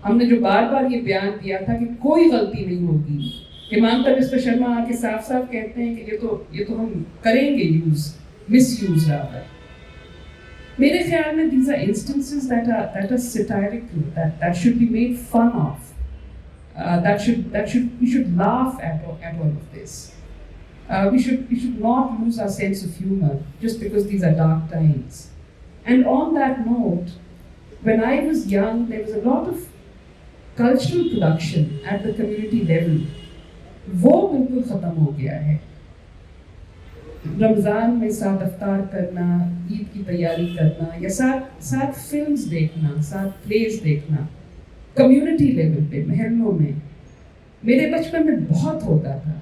Speaker 4: हमने जो बार बार ये बयान दिया था कि कोई गलती नहीं होगी। हिमांता बिस्वा शर्मा आके साफ साफ कहते हैं कि ये तो हम करेंगे मिसयूज रादर। मेरे ख्याल में these are instances that are satirical, that should be made fun of, we should laugh at all of this. We should not lose our sense of humor just because these are dark times. And on that note, when I was young, there was a lot of cultural production at the community level. वो बिल्कुल खत्म हो गया है। रमज़ान में साथ अफ्तार करना, ईद की तैयारी करना, या साथ फिल्म्स देखना, साथ प्लेस देखना, कम्युनिटी लेवल पे महलों में मेरे बचपन में बहुत होता था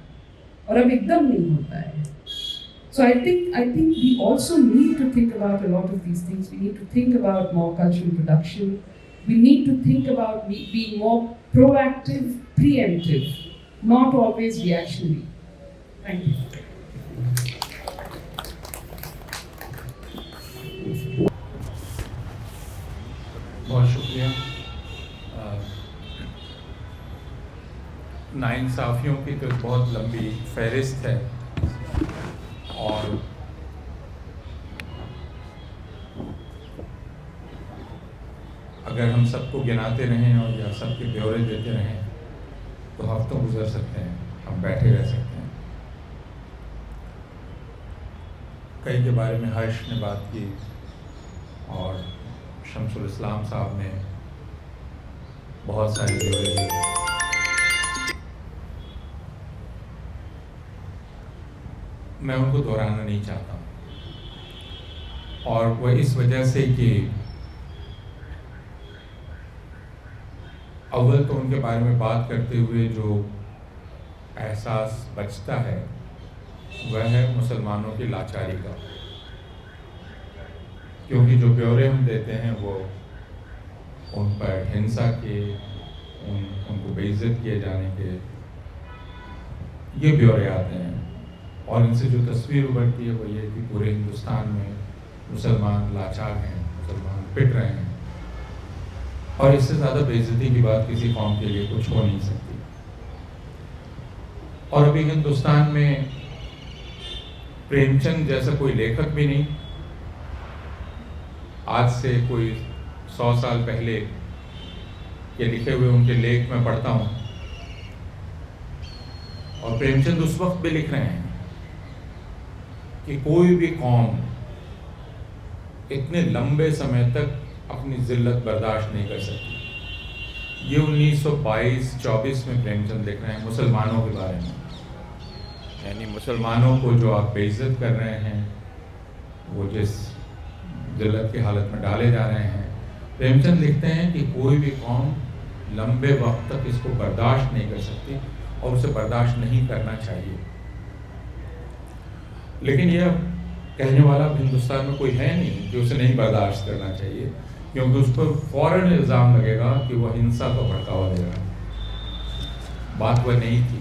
Speaker 4: और अब एकदम नहीं होता है। So I think we also need to think about a lot of these things. We need to think about more cultural production. We need to think about being more proactive, preemptive, not always reactionary. Thank you.
Speaker 3: बहुत शुक्रिया। नाइंसाफ़ियों की तो बहुत लंबी फहरिस्त है और अगर हम सबको गिनाते रहें और या सबके ब्यौरे देते रहें तो हफ्तों गुजर सकते हैं, हम बैठे रह सकते हैं। कई के बारे में हर्ष ने बात की और शमसुल इस्लाम साहब ने बहुत सारे ब्यौरे दिए। मैं उनको दोहराना नहीं चाहता और वह इस वजह से कि अव्वल तो उनके बारे में बात करते हुए जो एहसास बचता है वह है मुसलमानों की लाचारी का, क्योंकि जो ब्यौरे हम देते हैं वो उन पर हिंसा के, उनको बेइज्जत किए जाने के ये ब्यौरे आते हैं और इनसे जो तस्वीर उभरती है वो ये कि पूरे हिंदुस्तान में मुसलमान लाचार हैं, मुसलमान पिट रहे हैं और इससे ज़्यादा बेइज्जती की बात किसी कौम के लिए कुछ हो नहीं सकती। और अभी हिंदुस्तान में प्रेमचंद जैसा कोई लेखक भी नहीं। आज से कोई 100 साल पहले के लिखे हुए उनके लेख में पढ़ता हूँ और प्रेमचंद उस वक्त भी लिख रहे हैं कि कोई भी कौम इतने लंबे समय तक अपनी जिल्लत बर्दाश्त नहीं कर सकती। ये 1922-24 में प्रेमचंद लिख रहे हैं मुसलमानों के बारे में, यानी मुसलमानों को जो आप बेइज्जत कर रहे हैं, वो जिस जिल्लत की हालत में डाले जा रहे हैं। प्रेमचंद लिखते हैं कि कोई भी कौम लंबे वक्त तक इसको बर्दाश्त नहीं कर सकती और उसे बर्दाश्त नहीं करना चाहिए। लेकिन यह कहने वाला हिंदुस्तान में कोई है नहीं जो उसे नहीं बर्दाश्त करना चाहिए, क्योंकि उस पर फौरन इल्ज़ाम लगेगा कि वह हिंसा का भड़कावा दे रहा है। बात वह नहीं थी।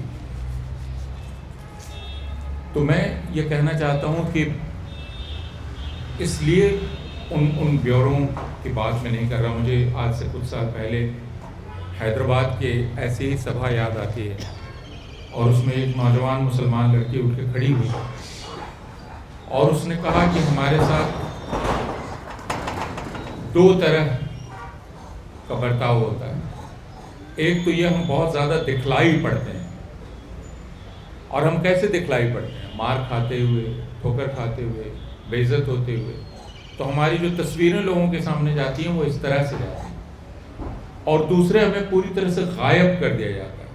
Speaker 3: तो मैं ये कहना चाहता हूँ कि इसलिए उन ब्यौरों की बात मैं नहीं कर रहा। मुझे आज से कुछ साल पहले हैदराबाद के ऐसी ही सभा याद आती है और उसमें एक नौजवान मुसलमान लड़की उठ के खड़ी हुई और उसने कहा कि हमारे साथ दो तरह का बर्ताव होता है। एक तो ये हम बहुत ज़्यादा दिखलाई पड़ते हैं और हम कैसे दिखलाई पड़ते हैं, मार खाते हुए, ठोकर खाते हुए, बेइज्जत होते हुए। तो हमारी जो तस्वीरें लोगों के सामने जाती हैं वो इस तरह से जाती हैं और दूसरे हमें पूरी तरह से गायब कर दिया जाता है,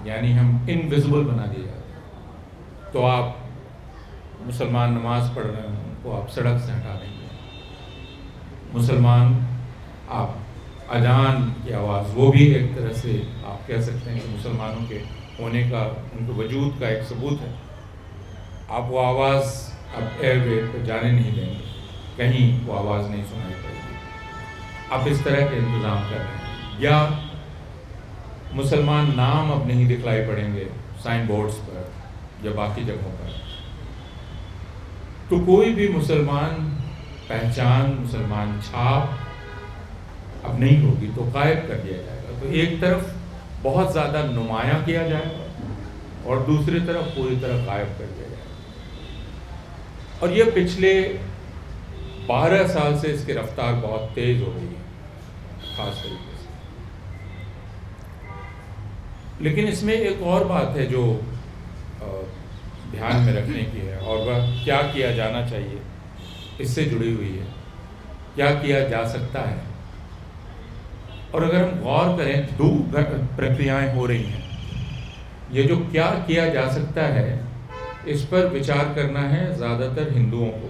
Speaker 3: यानी हम इनविजिबल बना दिए जाते हैं। तो आप मुसलमान नमाज पढ़ रहे हैं उनको आप सड़क से हटा देंगे, मुसलमान आप अजान की आवाज़, वो भी एक तरह से आप कह सकते हैं कि मुसलमानों के होने का, उनके वजूद का एक सबूत है। आप वो आवाज़ अब एयरवे पर जाने नहीं देंगे, कहीं वो आवाज़ नहीं सुनाई पड़ेगी। आप इस तरह के इंतज़ाम कर रहे हैं। या मुसलमान नाम अब नहीं दिखलाई पड़ेंगे साइन बोर्ड्स पर या बाकी जगहों पर। तो कोई भी मुसलमान पहचान, मुसलमान छाप अब नहीं होगी, तो गायब कर दिया जाएगा। तो एक तरफ बहुत ज़्यादा नुमायां किया जाएगा और दूसरी तरफ पूरी तरह गायब कर दिया जाएगा। और ये पिछले 12 साल से इसकी रफ्तार बहुत तेज हो रही है खास तरीके से। लेकिन इसमें एक और बात है जो ध्यान में रखने की है, और वह क्या किया जाना चाहिए इससे जुड़ी हुई है, क्या किया जा सकता है। और अगर हम गौर करें, 2 प्रक्रियाएं हो रही हैं। ये जो क्या किया जा सकता है, इस पर विचार करना है ज़्यादातर हिंदुओं को,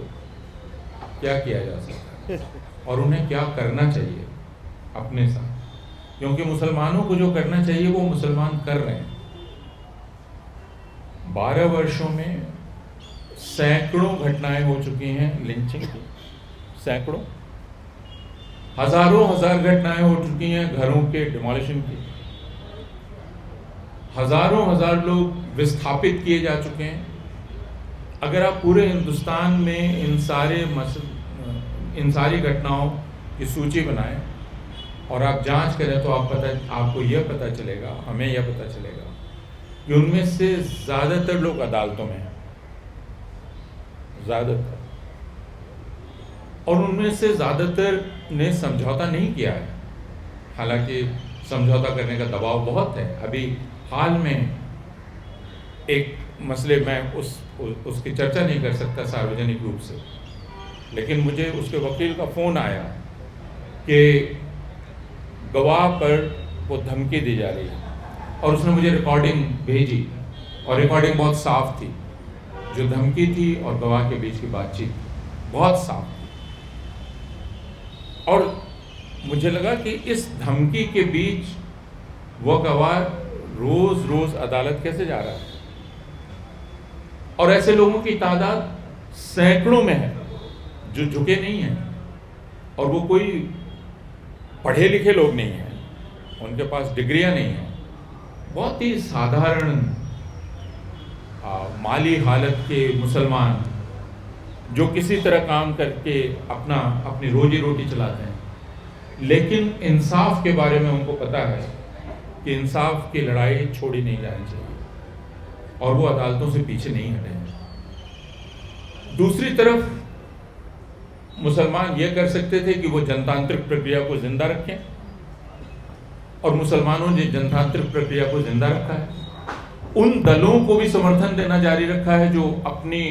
Speaker 3: क्या किया जा सकता है और उन्हें क्या करना चाहिए अपने साथ। क्योंकि मुसलमानों को जो करना चाहिए वो मुसलमान कर रहे हैं। 12 वर्षों में सैकड़ों घटनाएं हो चुकी हैं लिंचिंग की, सैकड़ों, हजारों हजार घटनाएं हो चुकी हैं घरों के डिमोलिशन की, हजारों हजार लोग विस्थापित किए जा चुके हैं। अगर आप पूरे हिंदुस्तान में इन सारी घटनाओं की सूची बनाएं और आप जांच करें तो आपको यह पता चलेगा, हमें यह पता चलेगा कि उनमें से ज़्यादातर लोग अदालतों में हैं, ज़्यादातर, और उनमें से ज़्यादातर ने समझौता नहीं किया है। हालांकि समझौता करने का दबाव बहुत है। अभी हाल में एक मसले, मैं उसकी चर्चा नहीं कर सकता सार्वजनिक रूप से, लेकिन मुझे उसके वकील का फ़ोन आया कि गवाह पर वो धमकी दी जा रही है, और उसने मुझे रिकॉर्डिंग भेजी, और रिकॉर्डिंग बहुत साफ थी। जो धमकी थी और गवाह के बीच की बातचीत बहुत साफ थी। और मुझे लगा कि इस धमकी के बीच वो गवाह रोज रोज अदालत कैसे जा रहा है, और ऐसे लोगों की तादाद सैकड़ों में है जो झुके नहीं हैं, और वो कोई पढ़े लिखे लोग नहीं हैं, उनके पास डिग्रियां नहीं हैं, बहुत ही साधारण माली हालत के मुसलमान जो किसी तरह काम करके अपनी रोजी रोटी चलाते हैं। लेकिन इंसाफ के बारे में उनको पता है कि इंसाफ की लड़ाई छोड़ी नहीं जानी चाहिए, और वो अदालतों से पीछे नहीं हटे हैं। दूसरी तरफ मुसलमान ये कर सकते थे कि वो जनतांत्रिक प्रक्रिया को जिंदा रखें, और मुसलमानों ने जनतांत्रिक प्रक्रिया को जिंदा रखा है। उन दलों को भी समर्थन देना जारी रखा है जो अपनी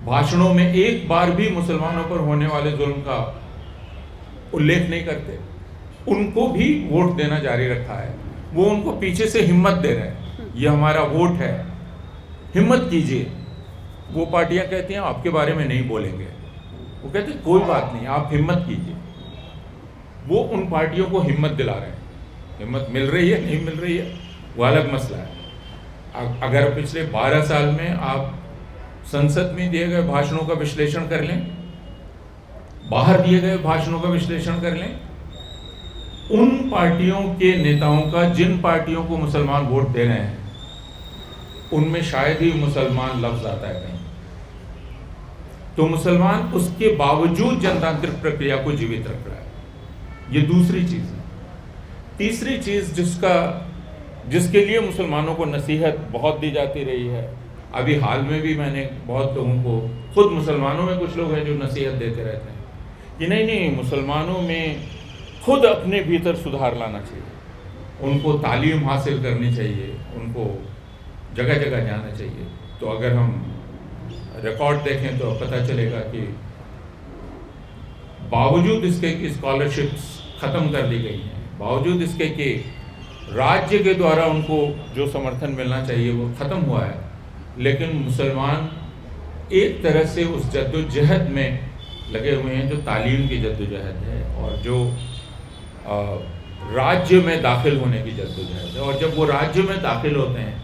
Speaker 3: भाषणों में एक बार भी मुसलमानों पर होने वाले जुल्म का उल्लेख नहीं करते, उनको भी वोट देना जारी रखा है। वो उनको पीछे से हिम्मत दे रहे हैं, ये हमारा वोट है, हिम्मत कीजिए। वो पार्टियां कहती हैं आपके बारे में नहीं बोलेंगे, वो कहते हैं कोई बात नहीं, आप हिम्मत कीजिए। वो उन पार्टियों को हिम्मत दिला रहे हैं। हिम्मत मिल रही है नहीं मिल रही है वो अलग मसला है। अगर पिछले 12 साल में आप संसद में दिए गए भाषणों का विश्लेषण कर लें, बाहर दिए गए भाषणों का विश्लेषण कर लें, उन पार्टियों के नेताओं का जिन पार्टियों को मुसलमान वोट दे रहे हैं, उनमें शायद ही मुसलमान लफ्ज आता है कहीं। तो मुसलमान उसके बावजूद जनतांत्रिक प्रक्रिया को जीवित रख रहा है। ये दूसरी चीज है। तीसरी चीज जिसके लिए मुसलमानों को नसीहत बहुत दी जाती रही है, अभी हाल में भी मैंने बहुत लोगों को, खुद मुसलमानों में कुछ लोग हैं जो नसीहत देते रहते हैं कि नहीं, मुसलमानों में खुद अपने भीतर सुधार लाना चाहिए, उनको तालीम हासिल करनी चाहिए, उनको जगह जगह जाना चाहिए। तो अगर हम रिकॉर्ड देखें तो पता चलेगा कि बावजूद इसके कि स्कॉलरशिप्स ख़त्म कर दी गई हैं, बावजूद इसके कि राज्य के द्वारा उनको जो समर्थन मिलना चाहिए वो ख़त्म हुआ है, लेकिन मुसलमान एक तरह से उस जद्दोजहद में लगे हुए हैं जो तालीम की जद्दोजहद है, और जो राज्य में दाखिल होने की जद्दोजहद है। और जब वो राज्य में दाखिल होते हैं,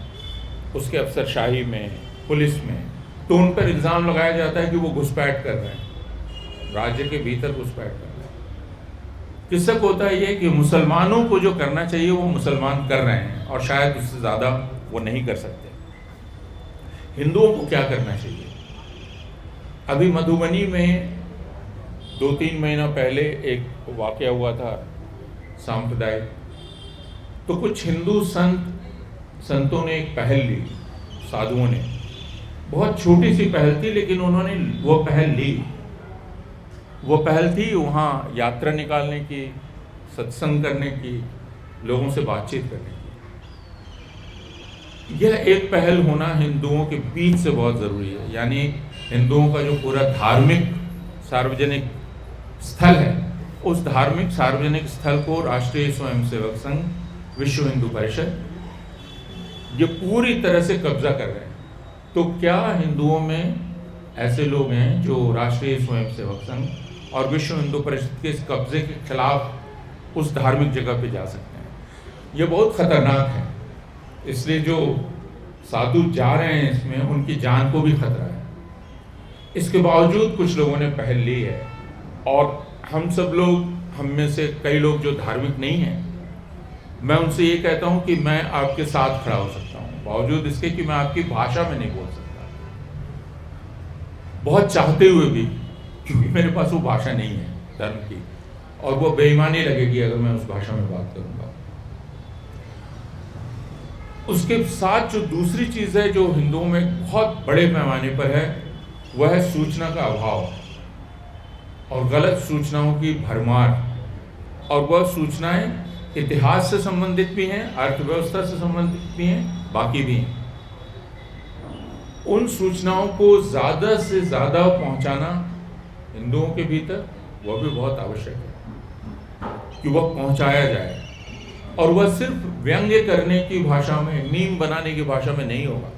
Speaker 3: उसके अफसरशाही में, पुलिस में, तो उन पर इल्ज़ाम लगाया जाता है कि वो घुसपैठ कर रहे हैं, राज्य के भीतर घुसपैठ कर रहे हैं। किससे होता है ये कि मुसलमानों को जो करना चाहिए वो मुसलमान कर रहे हैं, और शायद उससे ज़्यादा वो नहीं कर सकते। हिंदुओं को क्या करना चाहिए? अभी मधुबनी में 2-3 महीना पहले एक वाक़या हुआ था सांप्रदायिक, तो कुछ हिंदू संतों ने एक पहल ली, साधुओं ने, बहुत छोटी सी पहल थी लेकिन उन्होंने वो पहल ली। वो पहल थी वहाँ यात्रा निकालने की, सत्संग करने की, लोगों से बातचीत करने की। यह एक पहल होना हिंदुओं के बीच से बहुत ज़रूरी है। यानी हिंदुओं का जो पूरा धार्मिक सार्वजनिक स्थल है, उस धार्मिक सार्वजनिक स्थल को राष्ट्रीय स्वयंसेवक संघ, विश्व हिंदू परिषद ये पूरी तरह से कब्जा कर रहे हैं। तो क्या हिंदुओं में ऐसे लोग हैं जो राष्ट्रीय स्वयंसेवक संघ और विश्व हिंदू परिषद के इस कब्जे के खिलाफ उस धार्मिक जगह पे जा सकते हैं? ये बहुत खतरनाक है। इसलिए जो साधु जा रहे हैं इसमें, उनकी जान को भी खतरा है। इसके बावजूद कुछ लोगों ने पहल ली है और हम सब लोग, हम में से कई लोग जो धार्मिक नहीं हैं, मैं उनसे ये कहता हूं कि मैं आपके साथ खड़ा हो सकता हूं, बावजूद इसके कि मैं आपकी भाषा में नहीं बोल सकता, बहुत चाहते हुए भी, क्योंकि मेरे पास वो भाषा नहीं है धर्म की, और वो बेईमानी लगेगी अगर मैं उस भाषा में बात करूंगा। उसके साथ जो दूसरी चीज है जो हिंदुओं में बहुत बड़े पैमाने पर है, वह है सूचना का अभाव और गलत सूचनाओं की भरमार। और वह सूचनाएं इतिहास से संबंधित भी हैं, अर्थव्यवस्था से संबंधित भी हैं, बाकी भी हैं। उन सूचनाओं को ज़्यादा से ज़्यादा पहुंचाना हिंदुओं के भीतर वह भी बहुत आवश्यक है कि वह पहुंचाया जाए, और वह सिर्फ व्यंग्य करने की भाषा में, मीम बनाने की भाषा में नहीं होगा।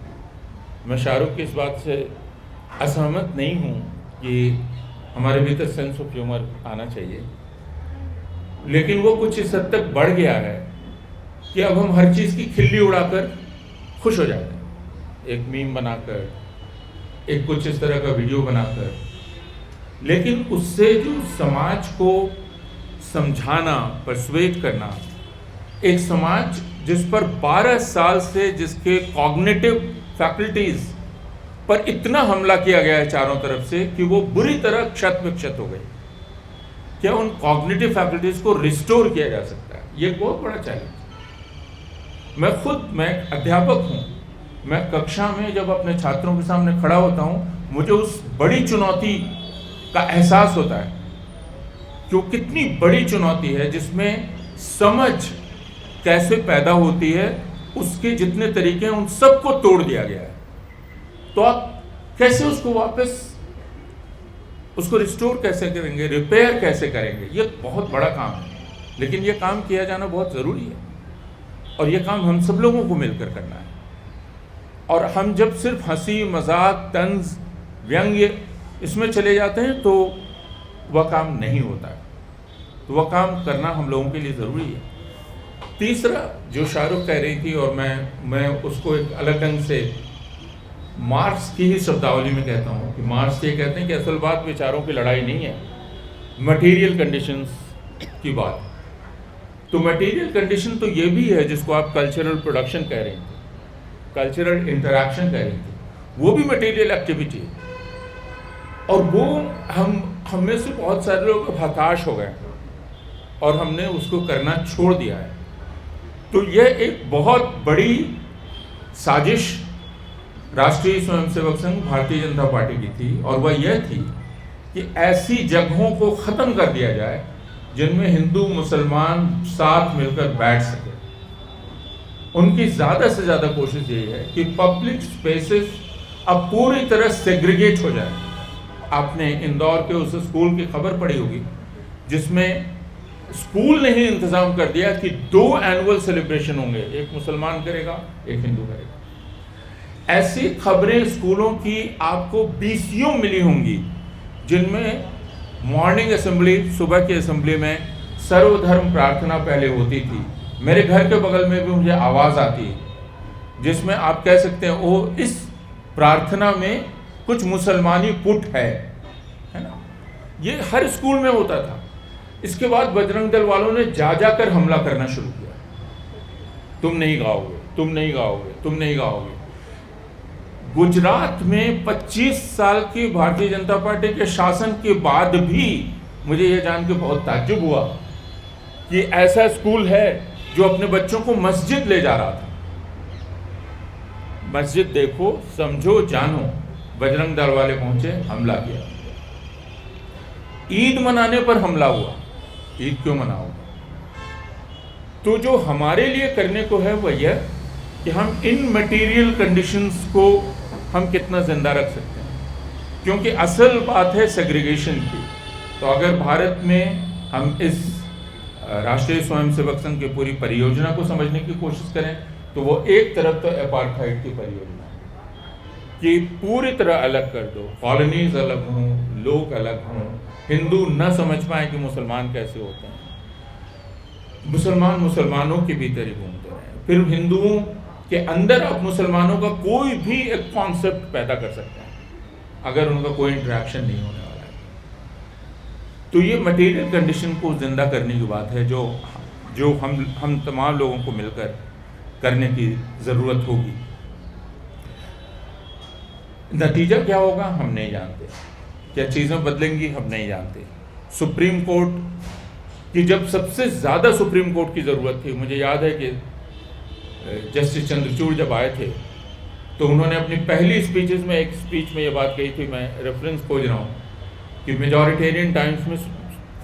Speaker 3: मैं शाहरुख की इस बात से असहमत नहीं हूँ कि हमारे भीतर सेंस ऑफ ह्यूमर आना चाहिए, लेकिन वो कुछ इस हद तक बढ़ गया है कि अब हम हर चीज़ की खिल्ली उड़ाकर खुश हो जाते हैं। एक मीम बनाकर, एक कुछ इस तरह का वीडियो बनाकर, लेकिन उससे जो समाज को समझाना, परसुएट करना, एक समाज जिस पर 12 साल से जिसके कॉग्निटिव फैकल्टीज पर इतना हमला किया गया है चारों तरफ से कि वो बुरी तरह क्षत विक्षत हो गई, क्या उन कॉग्निटिव फैकल्टीज को रिस्टोर किया जा सकता है? ये बहुत बड़ा चैलेंज। मैं अध्यापक हूँ, मैं कक्षा में जब अपने छात्रों के सामने खड़ा होता हूँ, मुझे उस बड़ी चुनौती का एहसास होता है कि वो कितनी बड़ी चुनौती है, जिसमें समझ कैसे पैदा होती है, उसके जितने तरीके हैं उन सबको तोड़ दिया गया है। तो आप कैसे उसको वापस, उसको रिस्टोर कैसे करेंगे, रिपेयर कैसे करेंगे? ये बहुत बड़ा काम है, लेकिन ये काम किया जाना बहुत ज़रूरी है, और ये काम हम सब लोगों को मिलकर करना है। और हम जब सिर्फ हंसी मजाक, तंज, व्यंग्य इसमें चले जाते हैं तो वह काम नहीं होता है। तो वह काम करना हम लोगों के लिए ज़रूरी है। तीसरा जो शाहरुख कह रही थी, और मैं उसको एक अलग ढंग से मार्क्स की ही शब्दावली में कहता हूँ कि मार्क्स ये कहते हैं कि असल बात विचारों की लड़ाई नहीं है, मटेरियल कंडीशंस की बात। तो मटेरियल कंडीशन तो ये भी है जिसको आप कल्चरल प्रोडक्शन कह रहे थे, कल्चरल इंटरैक्शन कह रहे थे, वो भी मटेरियल एक्टिविटी है। और वो हम में से बहुत सारे लोग हताश हो गए और हमने उसको करना छोड़ दिया है। तो यह एक बहुत बड़ी साजिश राष्ट्रीय स्वयंसेवक संघ भारतीय जनता पार्टी की थी, और वह यह थी कि ऐसी जगहों को ख़त्म कर दिया जाए जिनमें हिंदू मुसलमान साथ मिलकर बैठ सके। उनकी ज़्यादा से ज़्यादा कोशिश यही है कि पब्लिक स्पेसेस अब पूरी तरह सेग्रीगेट हो जाए। आपने इंदौर के उस स्कूल की खबर पढ़ी होगी जिसमें स्कूल ने ही इंतज़ाम कर दिया कि 2 एनुअल सेलिब्रेशन होंगे, एक मुसलमान करेगा, एक हिंदू करेगा। ऐसी खबरें स्कूलों की आपको बीसियों मिली होंगी जिनमें मॉर्निंग असेंबली, सुबह की असेंबली में सर्वधर्म प्रार्थना पहले होती थी। मेरे घर के बगल में भी मुझे आवाज़ आती है जिसमें आप कह सकते हैं वो इस प्रार्थना में कुछ मुसलमानी पुट है ना। ये हर स्कूल में होता था। इसके बाद बजरंग दल वालों ने जाकर हमला करना शुरू किया, तुम नहीं गाओगे, तुम नहीं गाओगे, तुम नहीं गाओगे। गुजरात में 25 साल की भारतीय जनता पार्टी के शासन के बाद भी मुझे यह जान के बहुत ताज्जुब हुआ कि ऐसा स्कूल है जो अपने बच्चों को मस्जिद ले जा रहा था। मस्जिद देखो, समझो, जानो, बजरंग दल वाले पहुंचे, हमला किया। ईद मनाने पर हमला हुआ। ईद क्यों मनाओगे? तो जो हमारे लिए करने को है वह यह कि हम इन मटेरियल कंडीशंस को हम कितना जिंदा रख सकते हैं, क्योंकि असल बात है सेग्रीगेशन की। तो अगर भारत में हम इस राष्ट्रीय स्वयंसेवक संघ की पूरी परियोजना को समझने की कोशिश करें तो वो एक तरफ तो अपार्थाइड की परियोजना है कि पूरी तरह अलग कर दो, कॉलोनीज अलग हों, लोग अलग हों, हिंदू न समझ पाए कि मुसलमान कैसे होते हैं, मुसलमान मुसलमानों के भीतर ही घूमते रहे। फिर हिंदुओं के अंदर आप मुसलमानों का कोई भी एक कॉन्सेप्ट पैदा कर सकते हैं अगर उनका कोई इंटरेक्शन नहीं होने वाला है। तो ये मटेरियल कंडीशन को जिंदा करने की बात है जो हम तमाम लोगों को मिलकर करने की ज़रूरत होगी। नतीजा क्या होगा हम नहीं जानते, क्या चीज़ें बदलेंगी हम नहीं जानते। सुप्रीम कोर्ट की जब सबसे ज़्यादा सुप्रीम कोर्ट की ज़रूरत थी, मुझे याद है कि जस्टिस चंद्रचूड़ जब आए थे तो उन्होंने अपनी पहली स्पीचेस में एक स्पीच में ये बात कही थी, मैं रेफरेंस खोज रहा हूँ, कि मेजॉरिटेरियन टाइम्स में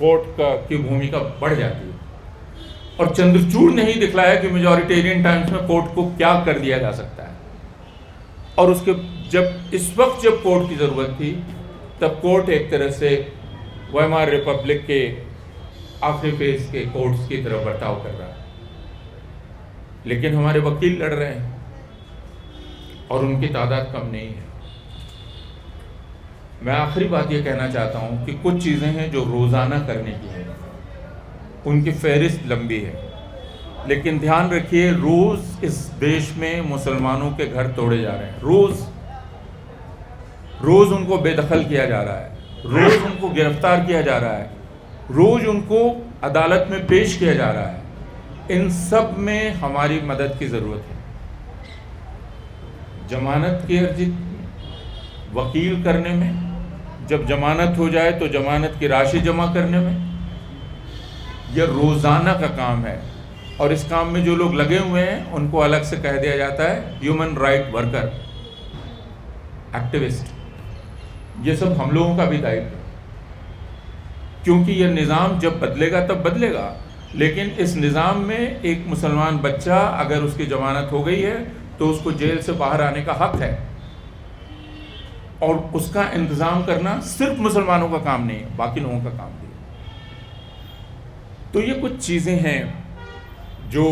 Speaker 3: कोर्ट की भूमिका बढ़ जाती है। और चंद्रचूड़ ने ही दिखलाया कि मेजॉरिटेरियन टाइम्स में कोर्ट को क्या कर दिया जा सकता है। और उसके इस वक्त जब कोर्ट की ज़रूरत थी तब कोर्ट एक तरह से वाइमार रिपब्लिक के आखिरी फेज के कोर्ट्स की तरफ बर्ताव कर रहा है। लेकिन हमारे वकील लड़ रहे हैं और उनकी तादाद कम नहीं है। मैं आखिरी बात ये कहना चाहता हूँ कि कुछ चीज़ें हैं जो रोज़ाना करने की हैं, उनकी फहरिस्त लंबी है, लेकिन ध्यान रखिए रोज़ इस देश में मुसलमानों के घर तोड़े जा रहे हैं। रोज़ उनको बेदखल किया जा रहा है, रोज़ उनको गिरफ्तार किया जा रहा है, रोज़ उनको अदालत में पेश किया जा रहा है। इन सब में हमारी मदद की ज़रूरत है। जमानत की अर्जी वकील करने में, जब जमानत हो जाए तो जमानत की राशि जमा करने में, यह रोज़ाना का काम है। और इस काम में जो लोग लगे हुए हैं उनको अलग से कह दिया जाता है ह्यूमन राइट वर्कर, एक्टिविस्ट। ये सब हम लोगों का भी दायित्व है, क्योंकि यह निज़ाम जब बदलेगा तब बदलेगा। लेकिन इस निज़ाम में एक मुसलमान बच्चा अगर उसकी जमानत हो गई है तो उसको जेल से बाहर आने का हक है, और उसका इंतज़ाम करना सिर्फ मुसलमानों का काम नहीं है, बाकी लोगों का काम भी है। तो ये कुछ चीज़ें हैं जो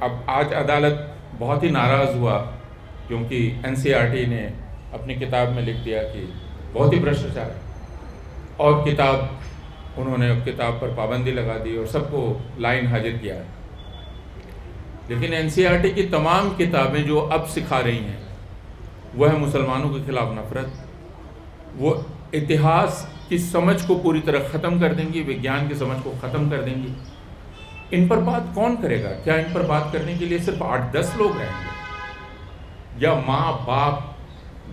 Speaker 3: अब आज अदालत बहुत ही नाराज़ हुआ क्योंकि NCERT ने अपनी किताब में लिख दिया कि बहुत ही भ्रष्टाचार है, और उन्होंने किताब पर पाबंदी लगा दी और सबको लाइन हाजिर किया है। लेकिन NCERT की तमाम किताबें जो अब सिखा रही हैं वह है मुसलमानों के खिलाफ नफरत, वो इतिहास की समझ को पूरी तरह ख़त्म कर देंगी, विज्ञान की समझ को ख़त्म कर देंगी। इन पर बात कौन करेगा? क्या इन पर बात करने के लिए सिर्फ 8-10 लोग रहेंगे, या माँ बाप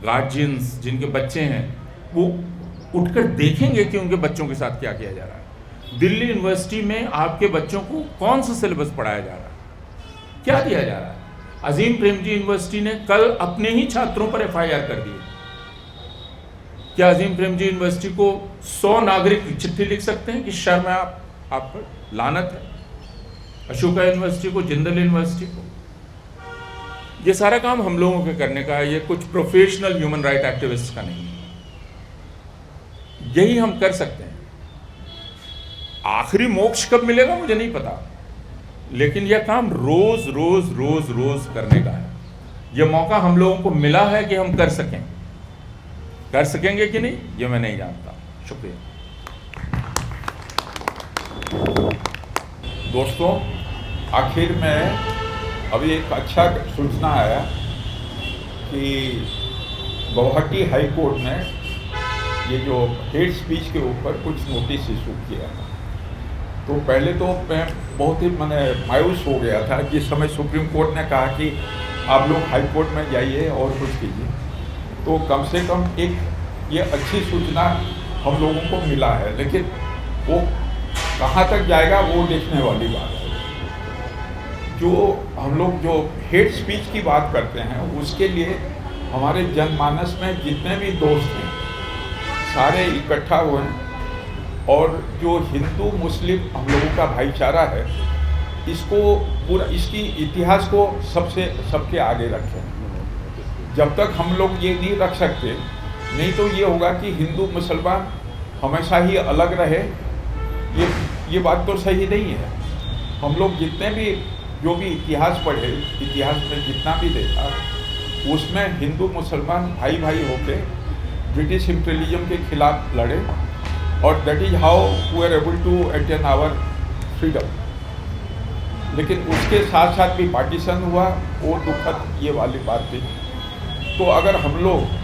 Speaker 3: गार्जियंस जिनके बच्चे हैं वो उठकर देखेंगे कि उनके बच्चों के साथ क्या किया जा रहा है? दिल्ली यूनिवर्सिटी में आपके बच्चों को कौन सा सिलेबस पढ़ाया जा रहा है, क्या दिया जा रहा है? अजीम प्रेमजी यूनिवर्सिटी ने कल अपने ही छात्रों पर FIR कर दी। क्या अजीम प्रेमजी यूनिवर्सिटी को 100 नागरिक चिट्ठी लिख सकते हैं कि शर्म है, आप पर लानत है? अशोका यूनिवर्सिटी को, जिंदल यूनिवर्सिटी को? ये सारा काम हम लोगों के करने का है, ये कुछ प्रोफेशनल ह्यूमन राइट एक्टिविस्ट का नहीं है। यही हम कर सकते हैं। आखिरी मोक्ष कब मिलेगा मुझे नहीं पता, लेकिन यह काम रोज रोज रोज रोज करने का है। यह मौका हम लोगों को मिला है कि हम कर सकें। कर सकेंगे कि नहीं ये मैं नहीं जानता। शुक्रिया।
Speaker 7: दोस्तों, आखिर में अभी एक अच्छा सूचना आया कि गुवाहाटी हाई कोर्ट ने ये जो हेट स्पीच के ऊपर कुछ नोटिस इशू किया है। तो पहले तो मैं बहुत ही मायूस हो गया था जिस समय सुप्रीम कोर्ट ने कहा कि आप लोग हाई कोर्ट में जाइए और कुछ कीजिए। तो कम से कम एक ये अच्छी सूचना हम लोगों को मिला है, लेकिन वो कहाँ तक जाएगा वो देखने वाली बात है। जो हम लोग जो हेट स्पीच की बात करते हैं उसके लिए हमारे जनमानस में जितने भी दोस्त हैं सारे इकट्ठा हुए और जो हिंदू मुस्लिम हम लोगों का भाईचारा है इसको पूरा इसकी इतिहास को सबके आगे रखें। जब तक हम लोग ये नहीं रख सकते नहीं तो ये होगा कि हिंदू मुसलमान हमेशा ही अलग रहे। ये बात तो सही नहीं है। हम लोग जितने भी जो भी इतिहास पढ़े, इतिहास में जितना भी देखा उसमें हिंदू मुसलमान भाई भाई होके ब्रिटिश इम्पीरियलिज्म के खिलाफ लड़े और that is how we are able to attain our freedom. लेकिन उसके साथ साथ भी पार्टीशन हुआ, वो दुखद ये वाली बात थी। तो अगर हम लोग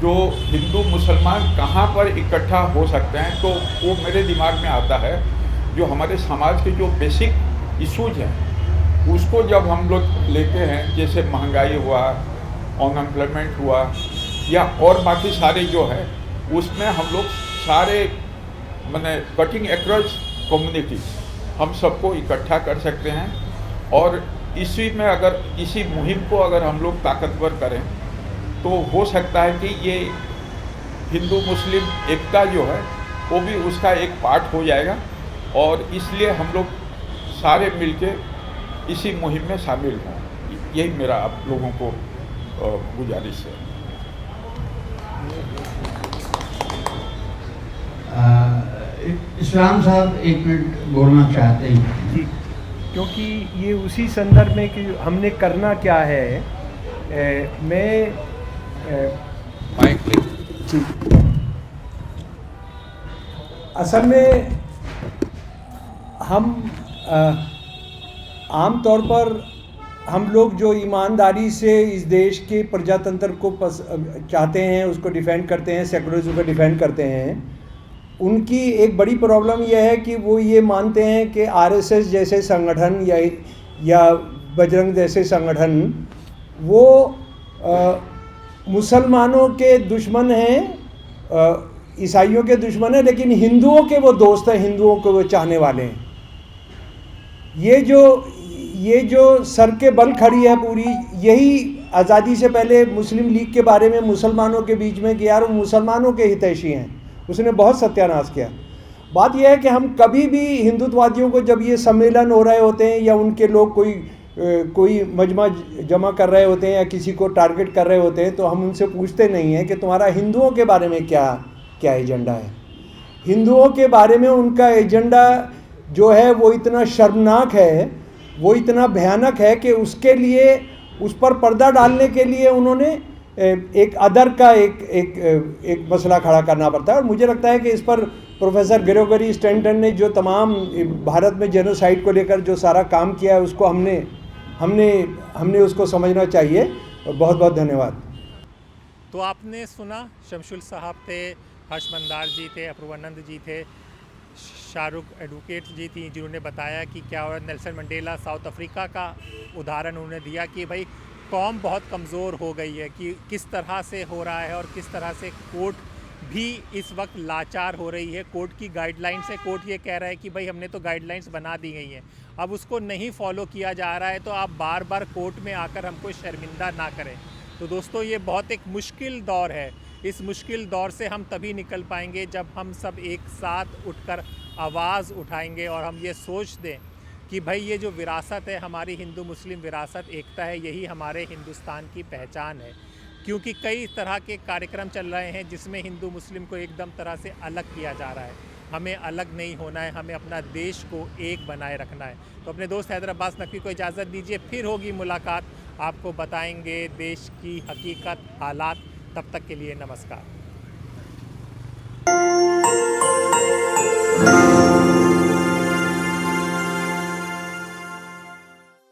Speaker 7: जो हिंदू मुसलमान कहाँ पर इकट्ठा हो सकते हैं तो वो मेरे दिमाग में आता है जो हमारे समाज के जो बेसिक इशूज हैं उसको जब हम लोग लेते हैं, जैसे महंगाई हुआ, अनएम्प्लॉयमेंट हुआ या और बाकी सारे जो है उसमें हम लोग सारे माने कटिंग अक्रॉस कम्युनिटीज हम सबको इकट्ठा कर सकते हैं और इसी में अगर इसी मुहिम को अगर हम लोग ताकतवर करें तो हो सकता है कि ये हिंदू मुस्लिम एकता जो है वो भी उसका एक पार्ट हो जाएगा और इसलिए हम लोग सारे मिलके इसी मुहिम में शामिल हों। यही मेरा आप लोगों को गुजारिश है।
Speaker 8: इस्लाम साहब एक मिनट बोलना चाहते हैं
Speaker 6: जी, क्योंकि ये उसी संदर्भ में कि हमने करना क्या है। असल में हम आम तौर पर हम लोग जो ईमानदारी से इस देश के प्रजातंत्र को चाहते हैं, उसको डिफेंड करते हैं, सेकुलरिज्म को डिफेंड करते हैं, उनकी एक बड़ी प्रॉब्लम यह है कि वो ये मानते हैं कि आरएसएस जैसे संगठन या बजरंग जैसे संगठन वो मुसलमानों के दुश्मन हैं, ईसाइयों के दुश्मन हैं, लेकिन हिंदुओं के वो दोस्त हैं, हिंदुओं को वो चाहने वाले हैं। ये जो सर के बल खड़ी है पूरी, यही आज़ादी से पहले मुस्लिम लीग के बारे में मुसलमानों के बीच में कि यार वो मुसलमानों के हितैषी हैं, उसने बहुत सत्यानाश किया। बात यह है कि हम कभी भी हिंदुत्ववादियों को जब ये सम्मेलन हो रहे होते हैं या उनके लोग कोई मजमा जमा कर रहे होते हैं या किसी को टारगेट कर रहे होते हैं तो हम उनसे पूछते नहीं हैं कि तुम्हारा हिंदुओं के बारे में क्या एजेंडा है। हिंदुओं के बारे में उनका एजेंडा जो है वो इतना शर्मनाक है, वो इतना भयानक है कि उसके लिए उस पर पर्दा डालने के लिए उन्होंने एक अदर का एक मसला खड़ा करना पड़ता है। और मुझे लगता है कि इस पर प्रोफेसर ग्रेगोरी स्टैंटन ने जो तमाम भारत में जेनोसाइड को लेकर जो सारा काम किया है उसको हमने उसको समझना चाहिए। बहुत बहुत धन्यवाद।
Speaker 5: तो आपने सुना, शमशुल साहब थे, हर्ष मंदार जी थे, अपूर्वानंद जी थे, शाहरुख एडवोकेट जी थी, जिन्होंने बताया कि क्या और नेल्सन मंडेला साउथ अफ्रीका का उदाहरण उन्होंने दिया कि भाई कौम बहुत कमज़ोर हो गई है, कि किस तरह से हो रहा है और किस तरह से कोर्ट भी इस वक्त लाचार हो रही है। कोर्ट की गाइडलाइन से कोर्ट ये कह रहा है कि भाई हमने तो गाइडलाइंस बना दी गई हैं, अब उसको नहीं फॉलो किया जा रहा है, तो आप बार बार कोर्ट में आकर हमको शर्मिंदा ना करें। तो दोस्तों ये बहुत एक मुश्किल दौर है। इस मुश्किल दौर से हम तभी निकल पाएंगे जब हम सब एक साथ उठकर आवाज़ उठाएंगे और हम ये सोच दें कि भाई ये जो विरासत है हमारी हिंदू मुस्लिम विरासत एकता है, यही हमारे हिंदुस्तान की पहचान है। क्योंकि कई तरह के कार्यक्रम चल रहे हैं जिसमें हिंदू मुस्लिम को एकदम तरह से अलग किया जा रहा है। हमें अलग नहीं होना है, हमें अपना देश को एक बनाए रखना है। तो अपने दोस्त हैदर अब्बास नकवी को इजाज़त दीजिए, फिर होगी मुलाकात, आपको बताएंगे देश की हकीकत, हालात। तब तक के लिए नमस्कार।